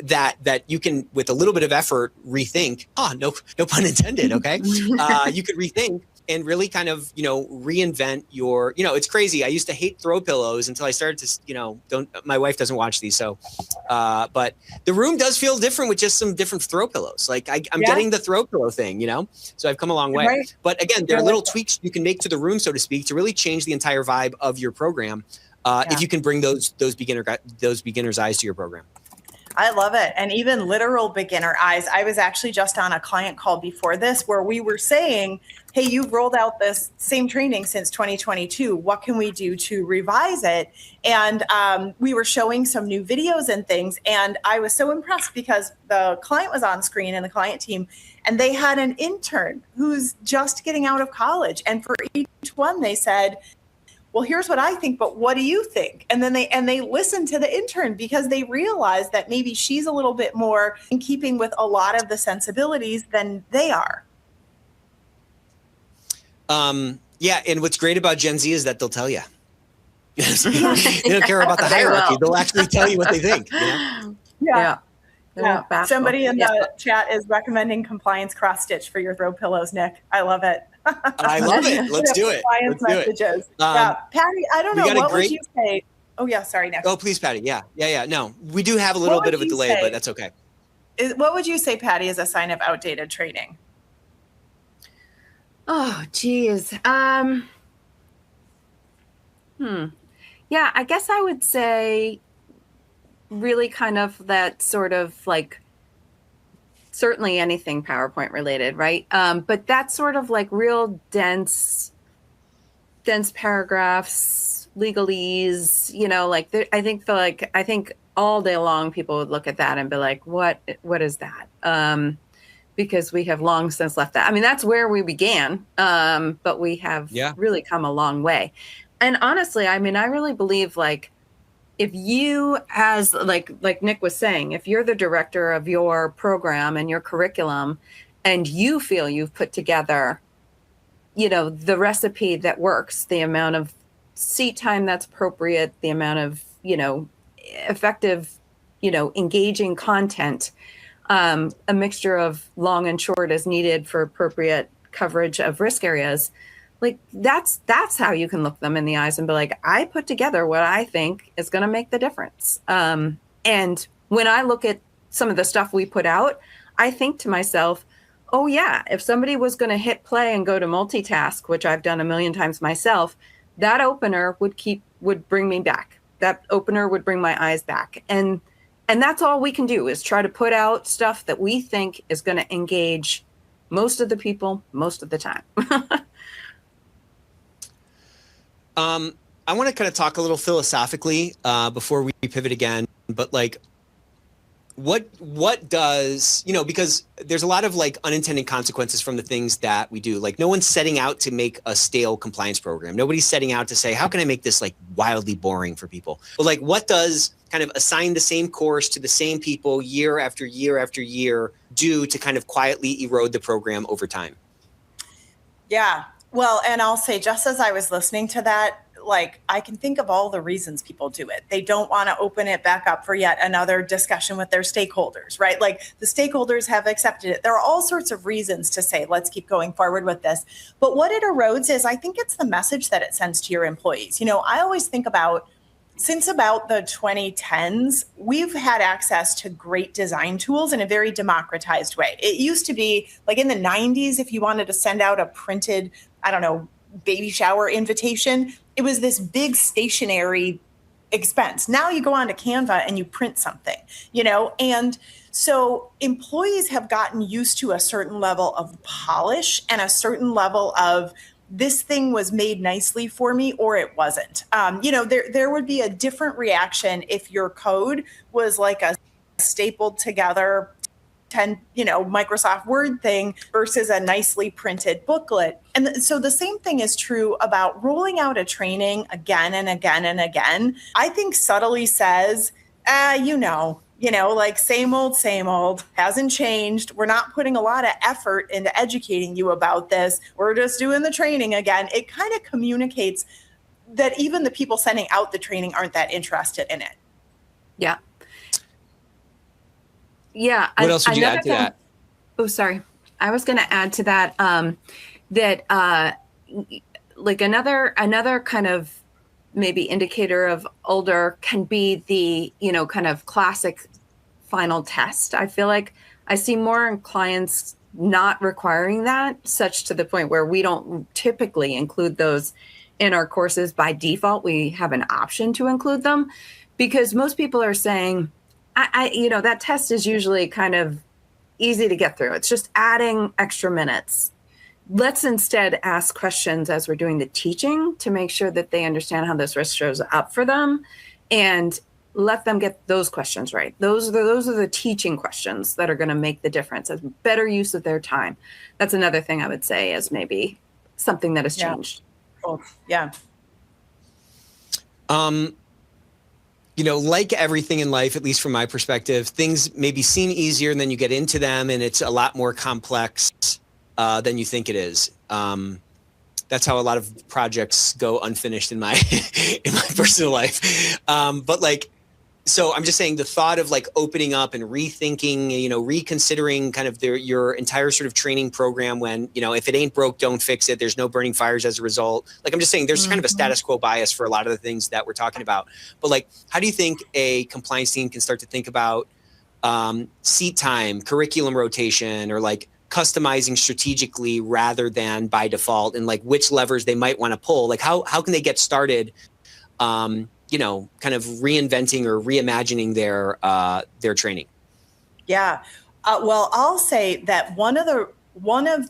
that you can, with a little bit of effort, rethink. No pun intended. Okay. You could rethink and really kind of, you know, reinvent your, you know, it's crazy. I used to hate throw pillows until I started to, you know, my wife doesn't watch these. So, but the room does feel different with just some different throw pillows. Like I'm getting the throw pillow thing, you know, so I've come a long way. Right. But again, there are little tweaks you can make to the room, so to speak, to really change the entire vibe of your program. If you can bring those beginner's eyes to your program. I love it. And even literal beginner eyes. I was actually just on a client call before this where we were saying, hey, you've rolled out this same training since 2022. What can we do to revise it? And we were showing some new videos and things. And I was so impressed because the client was on screen and the client team, and they had an intern who's just getting out of college. And for each one, they said, well, here's what I think, but what do you think? And then they listened to the intern because they realized that maybe she's a little bit more in keeping with a lot of the sensibilities than they are. Yeah. And what's great about Gen Z is that they'll tell you. They don't care about the hierarchy. They'll actually tell you what they think. You know? Yeah. Somebody in the chat is recommending compliance cross stitch for your throw pillows, Nick. I love it. I love it. Let's do it. Compliance messages. Patty, I don't know. What would you say? Oh, yeah. Sorry, Nick. Oh, please, Patty. Yeah. No, we do have a little bit of a delay, but that's okay. What would you say, Patty, is a sign of outdated training? Oh, geez. Yeah, I guess I would say really kind of that sort of like, certainly anything PowerPoint related, right? But that's sort of like real dense paragraphs, legalese, you know, like I think all day long people would look at that and be like, what is that? Because we have long since left that. I mean, that's where we began, but we have really come a long way. And honestly, I mean, I really believe like, if you, as like Nick was saying, if you're the director of your program and your curriculum and you feel you've put together, you know, the recipe that works, the amount of seat time that's appropriate, the amount of, you know, effective, you know, engaging content, a mixture of long and short as needed for appropriate coverage of risk areas, like that's how you can look them in the eyes and be like, I put together what I think is going to make the difference. And when I look at some of the stuff we put out, I think to myself, oh yeah, if somebody was going to hit play and go to multitask, which I've done a million times myself, that opener would bring me back. That opener would bring my eyes back. And that's all we can do, is try to put out stuff that we think is going to engage most of the people most of the time. I want to kind of talk a little philosophically before we pivot again, but like, what does, because there's a lot of like unintended consequences from the things that we do. Like, no one's setting out to make a stale compliance program. Nobody's setting out to say, how can I make this like wildly boring for people? But like, what does kind of assign the same course to the same people year after year after year do to kind of quietly erode the program over time? Yeah. Well, and I'll say, just as I was listening to that, like, I can think of all the reasons people do it. They don't want to open it back up for yet another discussion with their stakeholders, right? Like, the stakeholders have accepted it. There are all sorts of reasons to say, let's keep going forward with this. But what it erodes is, I think it's the message that it sends to your employees. I always think about, since about the 2010s, we've had access to great design tools in a very democratized way. It used to be like in the 90s, if you wanted to send out a printed, baby shower invitation, it was this big stationary expense. Now you go onto Canva and you print something, and so employees have gotten used to a certain level of polish and a certain level of, this thing was made nicely for me or it wasn't. There would be a different reaction if your code was like a stapled together Microsoft Word thing versus a nicely printed booklet. And so the same thing is true about rolling out a training again and again and again. I think subtly says, like same old, hasn't changed. We're not putting a lot of effort into educating you about this. We're just doing the training again. It kind of communicates that even the people sending out the training aren't that interested in it. Yeah. Yeah. What else would you add to that? Oh, sorry. I was going to add to that, like another kind of maybe indicator of older can be the, kind of classic final test. I feel like I see more clients not requiring that, such to the point where we don't typically include those in our courses. By default, we have an option to include them because most people are saying, that test is usually kind of easy to get through. It's just adding extra minutes. Let's instead ask questions as we're doing the teaching to make sure that they understand how this risk shows up for them, and let them get those questions right. Those are the teaching questions that are going to make the difference, as better use of their time. That's another thing I would say is maybe something that has changed. Cool. Yeah. Like everything in life, at least from my perspective, things maybe seem easier and then you get into them and it's a lot more complex than you think it is. That's how a lot of projects go unfinished in my personal life. So I'm just saying the thought of like opening up and rethinking, reconsidering kind of your entire sort of training program when, if it ain't broke, don't fix it. There's no burning fires as a result. Like, I'm just saying there's kind of a status quo bias for a lot of the things that we're talking about. But like, how do you think a compliance team can start to think about seat time, curriculum rotation, or like customizing strategically rather than by default, and like which levers they might want to pull? Like how can they get started kind of reinventing or reimagining their training? Yeah. Well, I'll say that one of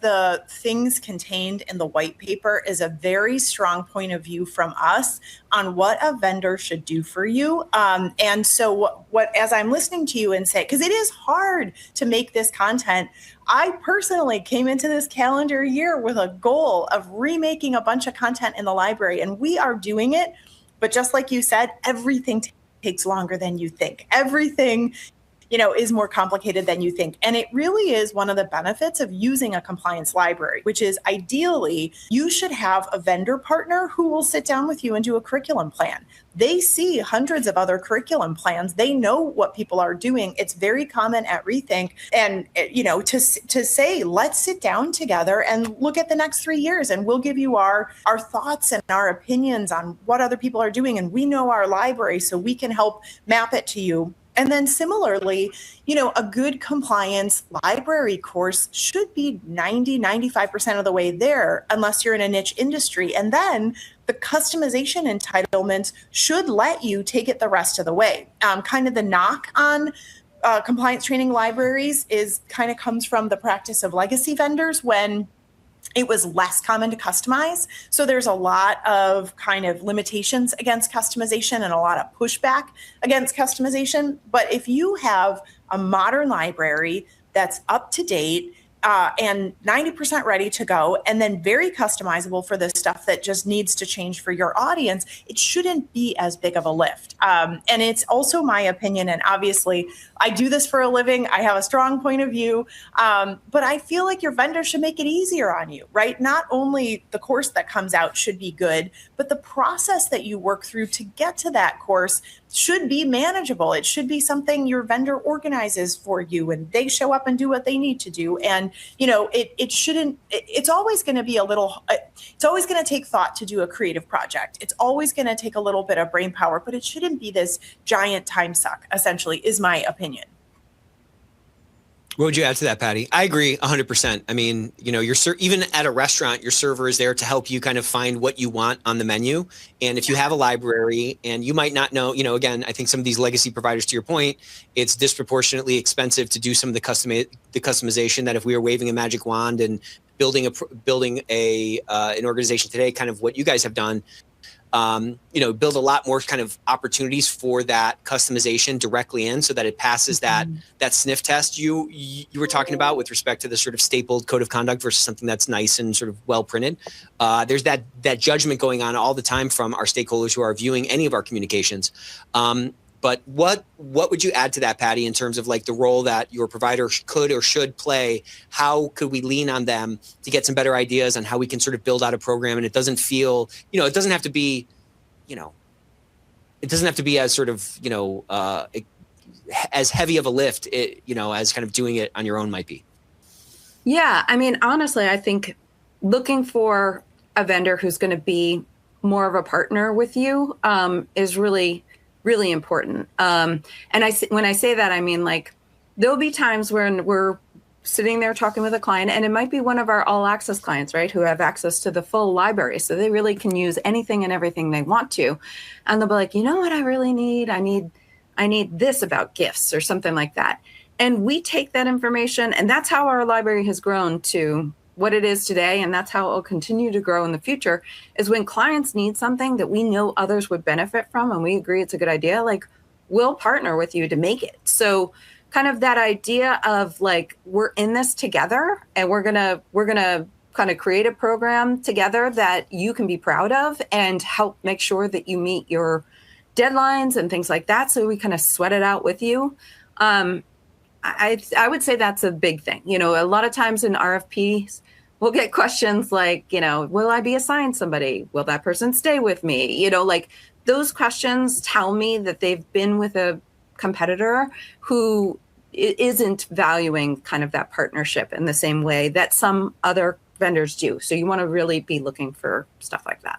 the things contained in the white paper is a very strong point of view from us on what a vendor should do for you. And so what as I'm listening to you and say, because it is hard to make this content, I personally came into this calendar year with a goal of remaking a bunch of content in the library, and we are doing it. But just like you said, everything takes longer than you think. Everything, is more complicated than you think. And it really is one of the benefits of using a compliance library, which is ideally you should have a vendor partner who will sit down with you and do a curriculum plan. They see hundreds of other curriculum plans. They know what people are doing. It's very common at Rethink. And, to say, let's sit down together and look at the next 3 years, and we'll give you our thoughts and our opinions on what other people are doing. And we know our library, so we can help map it to you. And then similarly, a good compliance library course should be 90-95% of the way there, unless you're in a niche industry. And then the customization entitlements should let you take it the rest of the way. Kind of the knock on compliance training libraries comes from the practice of legacy vendors when it was less common to customize. So there's a lot of kind of limitations against customization and a lot of pushback against customization. But if you have a modern library that's up to date and 90% ready to go, and then very customizable for the stuff that just needs to change for your audience, it shouldn't be as big of a lift. And it's also my opinion, and obviously I do this for a living. I have a strong point of view, but I feel like your vendor should make it easier on you, right? Not only the course that comes out should be good, but the process that you work through to get to that course should be manageable. It should be something your vendor organizes for you and they show up and do what they need to do. And, it's always going to be it's always going to take thought to do a creative project. It's always going to take a little bit of brain power, but it shouldn't be this giant time suck, essentially, is my opinion. What would you add to that, Patty? I agree 100%. I mean, even at a restaurant, your server is there to help you kind of find what you want on the menu. And if you have a library and you might not know, again, I think some of these legacy providers, to your point, it's disproportionately expensive to do some of the customization that if we were waving a magic wand and building an organization today, kind of what you guys have done, build a lot more kind of opportunities for that customization directly in so that it passes that sniff test you were talking about with respect to the sort of stapled code of conduct versus something that's nice and sort of well printed. There's that judgment going on all the time from our stakeholders who are viewing any of our communications. But what would you add to that, Patty, in terms of like the role that your provider could or should play? How could we lean on them to get some better ideas on how we can sort of build out a program? And it doesn't feel, it doesn't have to be, it doesn't have to be as sort of, as heavy of a lift, as kind of doing it on your own might be. Yeah. I mean, honestly, I think looking for a vendor who's going to be more of a partner with you is really important. And when I say that, I mean, like, there'll be times when we're sitting there talking with a client, and it might be one of our all access clients, right, who have access to the full library. So they really can use anything and everything they want to. And they'll be like, you know what I really need? I need this about gifts or something like that. And we take that information, and that's how our library has grown to what it is today, and that's how it will continue to grow in the future, is when clients need something that we know others would benefit from and we agree it's a good idea, like, we'll partner with you to make it. So kind of that idea of like, we're in this together and we're gonna kind of create a program together that you can be proud of and help make sure that you meet your deadlines and things like that. So we kind of sweat it out with you. I would say that's a big thing. A lot of times in RFPs, we'll get questions like, will I be assigned somebody? Will that person stay with me? Like, those questions tell me that they've been with a competitor who isn't valuing kind of that partnership in the same way that some other vendors do. So you want to really be looking for stuff like that.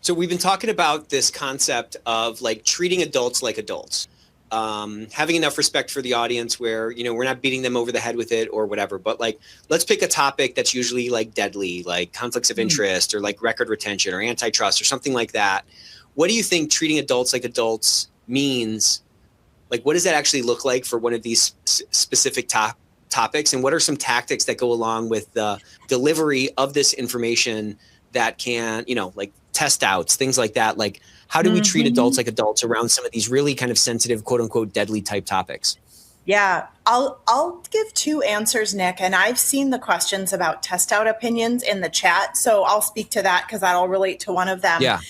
So we've been talking about this concept of like treating adults like adults. Having enough respect for the audience where, we're not beating them over the head with it or whatever, but like, let's pick a topic that's usually like deadly, like conflicts of interest or like record retention or antitrust or something like that. What do you think treating adults like adults means? Like, what does that actually look like for one of these specific topics? And what are some tactics that go along with the delivery of this information that can, like test outs, things like that? Like, how do we treat adults like adults around some of these really kind of sensitive, quote unquote, deadly type topics? Yeah, I'll give two answers, Nick, and I've seen the questions about test out opinions in the chat. So I'll speak to that because that'll relate to one of them. Yeah.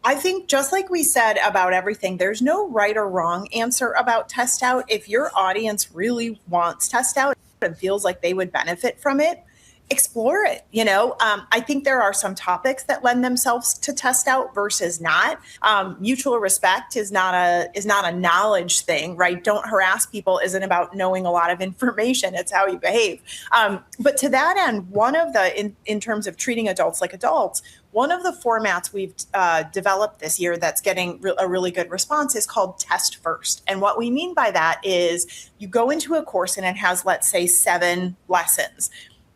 I think just like we said about everything, there's no right or wrong answer about test out. If your audience really wants test out and feels like they would benefit from it, explore it. I think there are some topics that lend themselves to test out versus not. Mutual respect is not a knowledge thing, right? Don't harass people isn't about knowing a lot of information. It's how you behave. But to that end, one of the, in terms of treating adults like adults, one of the formats we've developed this year that's getting a really good response is called Test First. And what we mean by that is you go into a course and it has, let's say, 7 lessons.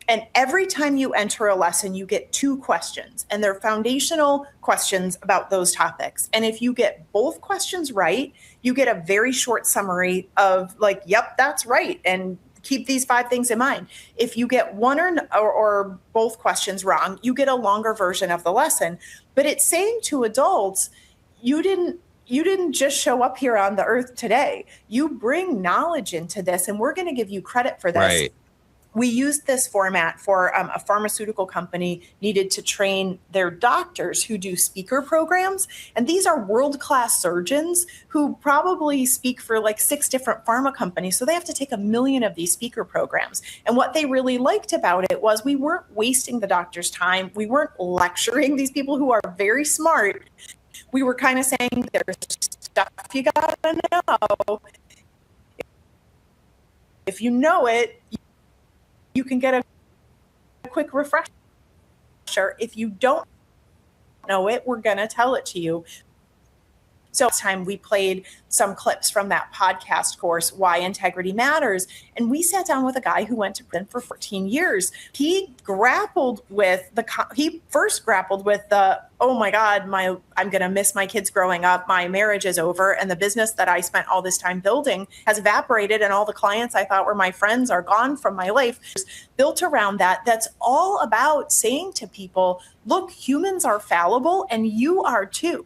And every time you enter a lesson, you get 2 questions, and they're foundational questions about those topics. And if you get both questions right, you get a very short summary of like, yep, that's right. And keep these 5 things in mind. If you get one or both questions wrong, you get a longer version of the lesson. But it's saying to adults, you didn't just show up here on the earth today. You bring knowledge into this, and we're going to give you credit for this. Right. We used this format for a pharmaceutical company needed to train their doctors who do speaker programs. And these are world-class surgeons who probably speak for like 6 different pharma companies. So they have to take 1 million of these speaker programs. And what they really liked about it was we weren't wasting the doctor's time. We weren't lecturing these people who are very smart. We were kind of saying there's stuff you got to know. If you know it, you can get a quick refresher. If you don't know it, we're going to tell it to you. So this time we played some clips from that podcast course, Why Integrity Matters. And we sat down with a guy who went to prison for 14 years. He first grappled with the, oh my God, I'm going to miss my kids growing up. My marriage is over. And the business that I spent all this time building has evaporated. And all the clients I thought were my friends are gone from my life. Built around that. That's all about saying to people, look, humans are fallible and you are too.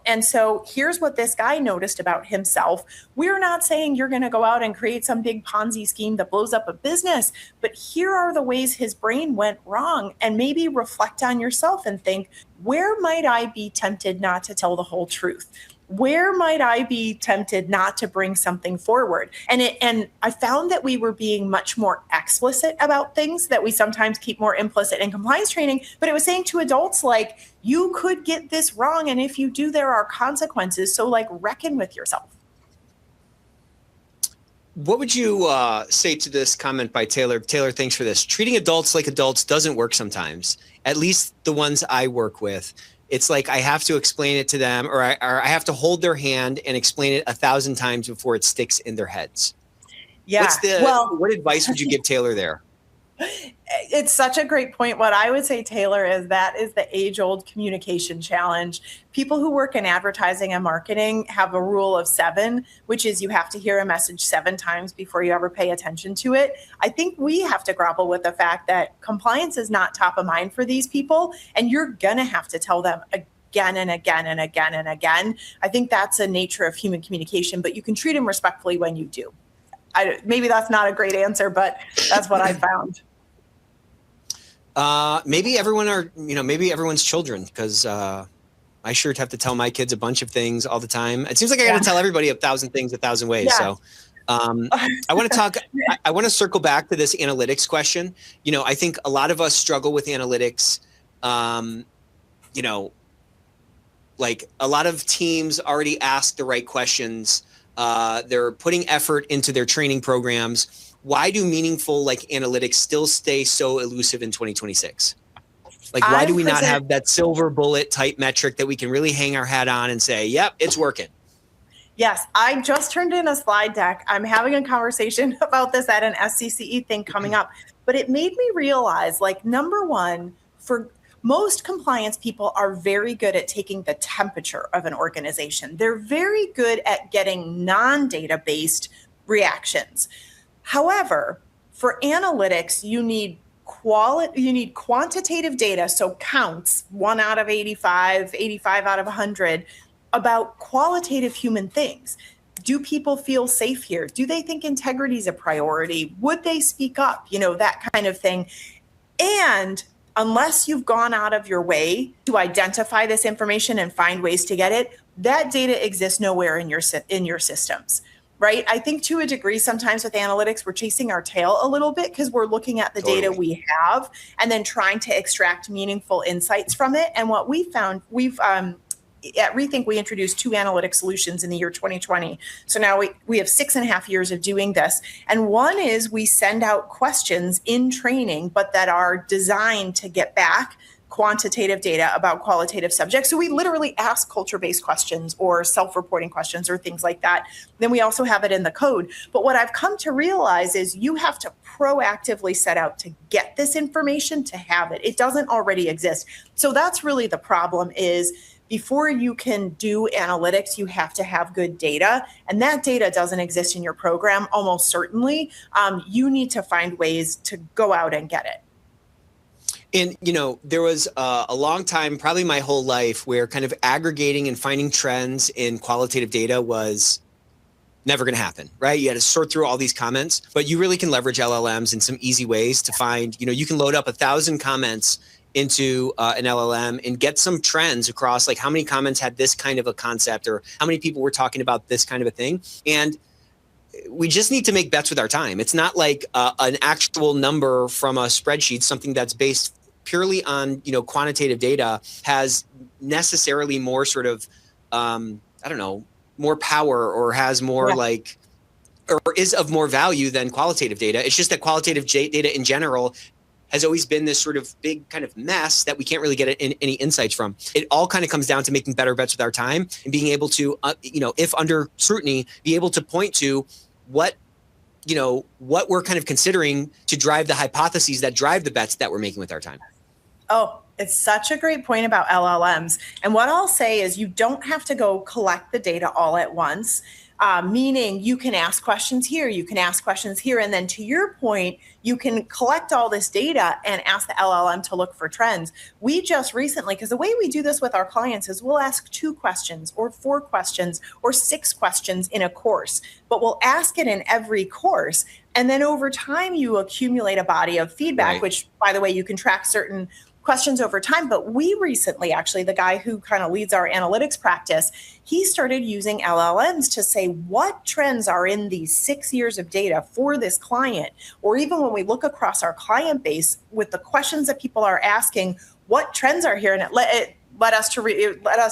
And so here's what this guy noticed about himself. We're not saying you're going to go out and create some big Ponzi scheme that blows up a business, but here are the ways his brain went wrong, and maybe reflect on yourself and think, where might I be tempted not to tell the whole truth? Where might I be tempted not to bring something forward? And I found that we were being much more explicit about things that we sometimes keep more implicit in compliance training, but it was saying to adults, like, you could get this wrong. And if you do, there are consequences. So like, reckon with yourself. What would you say to this comment by Taylor? Taylor, thanks for this. Treating adults like adults doesn't work sometimes, at least the ones I work with. It's like I have to explain it to them, or I have to hold their hand and explain it 1,000 times before it sticks in their heads. Yeah. What advice would you give Taylor there? It's such a great point. What I would say, Taylor, is that is the age-old communication challenge. People who work in advertising and marketing have a rule of 7, which is you have to hear a message 7 times before you ever pay attention to it. I think we have to grapple with the fact that compliance is not top of mind for these people, and you're going to have to tell them again and again and again and again. I think that's a nature of human communication, but you can treat them respectfully when you do. Maybe that's not a great answer, but that's what I found. Maybe everyone's children, because I sure have to tell my kids a bunch of things all the time. It seems like I got to tell everybody 1,000 things 1,000 ways. Yeah. So I want to talk. I want to circle back to this analytics question. I think a lot of us struggle with analytics. Like a lot of teams already ask the right questions. They're putting effort into their training programs. Why do meaningful analytics still stay so elusive in 2026? Why do we not have that silver bullet type metric that we can really hang our hat on and say, yep, it's working? Yes, I just turned in a slide deck. I'm having a conversation about this at an SCCE thing coming up, but it made me realize, number one, for most compliance people are very good at taking the temperature of an organization. They're very good at getting non-data based reactions. However, for analytics, you need quantitative data, so counts, 1 out of 85, 85 out of 100, about qualitative human things. Do people feel safe here? Do they think integrity is a priority? Would they speak up? That kind of thing. And unless you've gone out of your way to identify this information and find ways to get it, that data exists nowhere in your systems. Right? I think to a degree, sometimes with analytics, we're chasing our tail a little bit because we're looking at the data we have and then trying to extract meaningful insights from it. And what we found, at Rethink, we introduced 2 analytic solutions in the year 2020. So now we have 6.5 years of doing this. And one is we send out questions in training, but that are designed to get back quantitative data about qualitative subjects. So we literally ask culture-based questions or self-reporting questions or things like that. Then we also have it in the code. But what I've come to realize is you have to proactively set out to get this information to have it. It doesn't already exist. So that's really the problem is before you can do analytics, you have to have good data. And that data doesn't exist in your program, almost certainly. You need to find ways to go out and get it. And, you know, there was a long time, probably my whole life, where kind of aggregating and finding trends in qualitative data was never going to happen, right? You had to sort through all these comments, but you really can leverage LLMs in some easy ways to find, you know, you can load up 1,000 comments into an LLM and get some trends across, like how many comments had this kind of a concept or how many people were talking about this kind of a thing. And we just need to make bets with our time. It's not like an actual number from a spreadsheet, something that's based purely on, you know, quantitative data has necessarily more sort of, I don't know, more power or has more like, or is of more value than qualitative data. It's just that qualitative data in general has always been this sort of big kind of mess that we can't really get any insights from. It all kind of comes down to making better bets with our time and being able to, you know, if under scrutiny, be able to point to what, you know, what we're kind of considering to drive the hypotheses that drive the bets that we're making with our time. Oh, it's such a great point about LLMs. And what I'll say is you don't have to go collect the data all at once, meaning you can ask questions here, you can ask questions here. And then to your point, you can collect all this data and ask the LLM to look for trends. We just recently, because the way we do this with our clients is we'll ask 2 questions or 4 questions or 6 questions in a course, but we'll ask it in every course. And then over time, you accumulate a body of feedback, which, by the way, you can track certain questions over time. But we recently, actually, the guy who kind of leads our analytics practice, he started using LLMs to say what trends are in these 6 years of data for this client. Or even when we look across our client base with the questions that people are asking, what trends are here? And it led us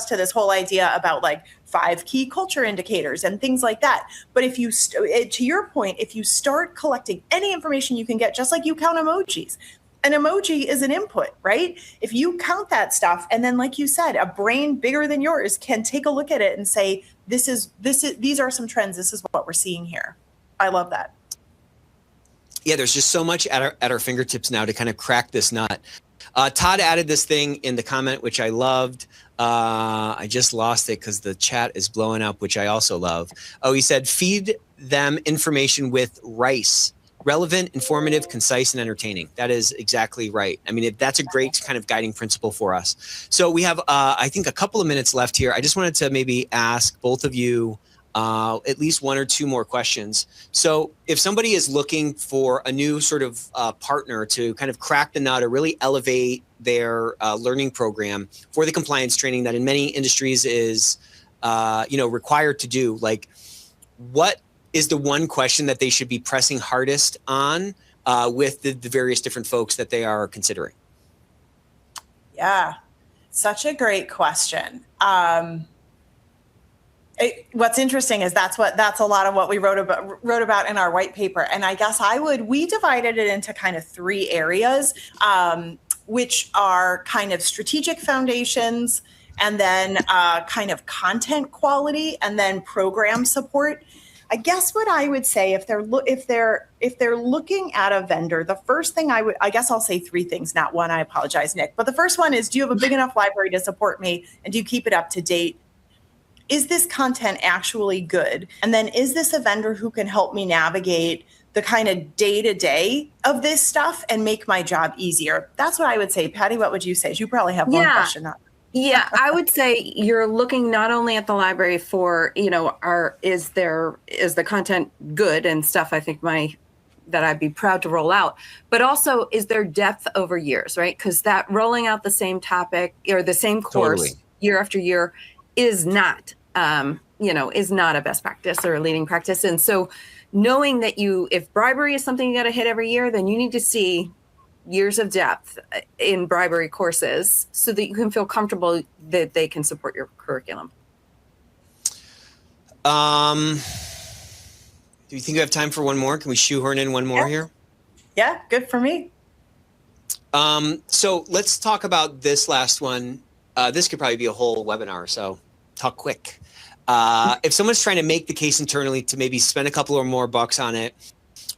to this whole idea about like 5 key culture indicators and things like that. But if you, to your point, if you start collecting any information you can get, just like you count emojis, an emoji is an input, right? If you count that stuff, and then like you said, a brain bigger than yours can take a look at it and say, these are some trends. This is what we're seeing here. I love that. Yeah, there's just so much at our fingertips now to kind of crack this nut. Todd added this thing in the comment, which I loved. I just lost it because the chat is blowing up, which I also love. Oh, he said, feed them information with rice. Relevant, informative, concise, and entertaining. That is exactly right. I mean, that's a great kind of guiding principle for us. So we have, I think, a couple of minutes left here. I just wanted to maybe ask both of you at least 1 or 2 more questions. So if somebody is looking for a new sort of partner to kind of crack the nut or really elevate their learning program for the compliance training that in many industries is, you know, required to do, like what is the one question that they should be pressing hardest on with the various different folks that they are considering? Yeah, such a great question. What's interesting is that's a lot of what we wrote about in our white paper. And I guess we divided it into kind of 3 areas, which are kind of strategic foundations, and then kind of content quality, and then program support. I guess what I would say if they're looking at a vendor, the first thing I guess I'll say 3 things, not 1. I apologize, Nick. But the first one is, do you have a big enough library to support me? And do you keep it up to date? Is this content actually good? And then is this a vendor who can help me navigate the kind of day-to-day of this stuff and make my job easier? That's what I would say. Patty, what would you say? You probably have one question on. Yeah, I would say you're looking not only at the library for, you know, is the content good and stuff, I think that I'd be proud to roll out, but also is there depth over years, right? Because that rolling out the same topic or the same course year after year is not, is not a best practice or a leading practice. And so knowing that if bribery is something you got to hit every year, then you need to see years of depth in bribery courses so that you can feel comfortable that they can support your curriculum. Do you think you have time for one more? Can we shoehorn in one more here? Yeah, good for me. So let's talk about this last one. This could probably be a whole webinar, so talk quick. If someone's trying to make the case internally to maybe spend a couple or more bucks on it,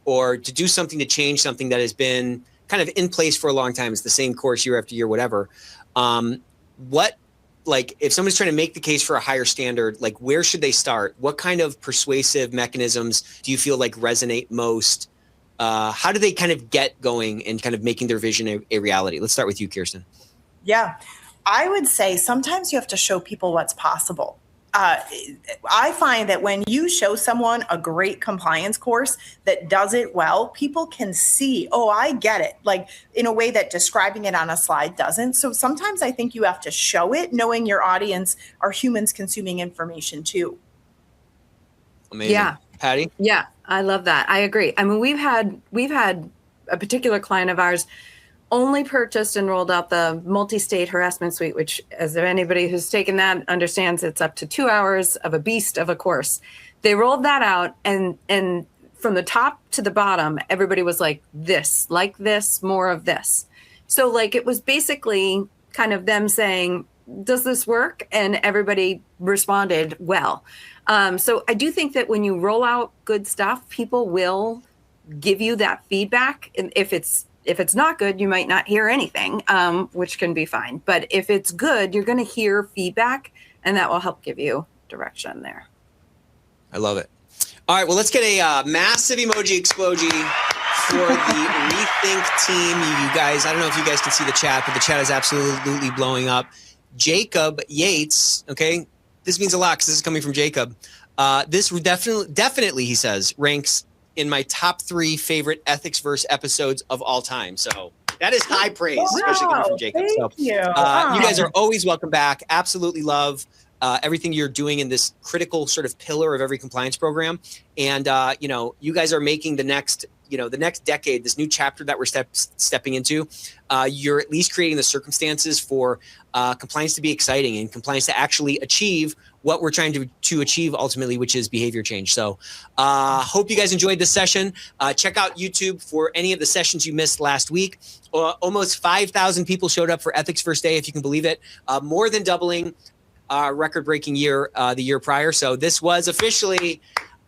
or to do something to change something that has been kind of in place for a long time, it's the same course year after year, whatever. If someone's trying to make the case for a higher standard, like where should they start? What kind of persuasive mechanisms do you feel like resonate most? How do they kind of get going and kind of making their vision a reality? Let's start with you, Kirsten. Yeah, I would say sometimes you have to show people what's possible. I find that when you show someone a great compliance course that does it well, people can see, oh, I get it, like in a way that describing it on a slide doesn't. So sometimes I think you have to show it, knowing your audience are humans consuming information too. Amazing. Yeah. Patty? Yeah, I love that. I agree. I mean, we've had a particular client of ours only purchased and rolled out the multi-state harassment suite, which, as anybody who's taken that understands, it's up to 2 hours of a beast of a course. They rolled that out, and from the top to the bottom, everybody was like this, more of this. So like it was basically kind of them saying, does this work? And everybody responded well. So I do think that when you roll out good stuff, people will give you that feedback. And if it's not good, you might not hear anything, which can be fine. But if it's good, you're going to hear feedback, and that will help give you direction there. I love it. All right, well, let's get a massive emoji explosion for the Rethink team. You guys, I don't know if you guys can see the chat, but the chat is absolutely blowing up. Jacob Yates, okay, this means a lot because this is coming from Jacob. This definitely, he says, ranks in my top 3 favorite Ethicsverse episodes of all time. So that is high praise, especially coming from Jacob. Thank you. You guys are always welcome back. Absolutely love everything you're doing in this critical sort of pillar of every compliance program. And, you guys are making the next decade, this new chapter that we're stepping into, you're at least creating the circumstances for compliance to be exciting and compliance to actually achieve what we're trying to achieve ultimately, which is behavior change. So hope you guys enjoyed this session. Check out YouTube for any of the sessions you missed last week. Almost 5,000 people showed up for Ethicsverse Day, if you can believe it. More than doubling record-breaking year the year prior. So this was officially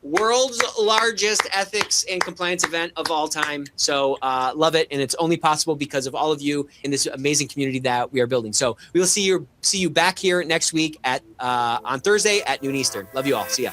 world's largest ethics and compliance event of all time. So love it. And it's only possible because of all of you in this amazing community that we are building. So we will see you back here next week on Thursday at noon Eastern. Love you all. See ya.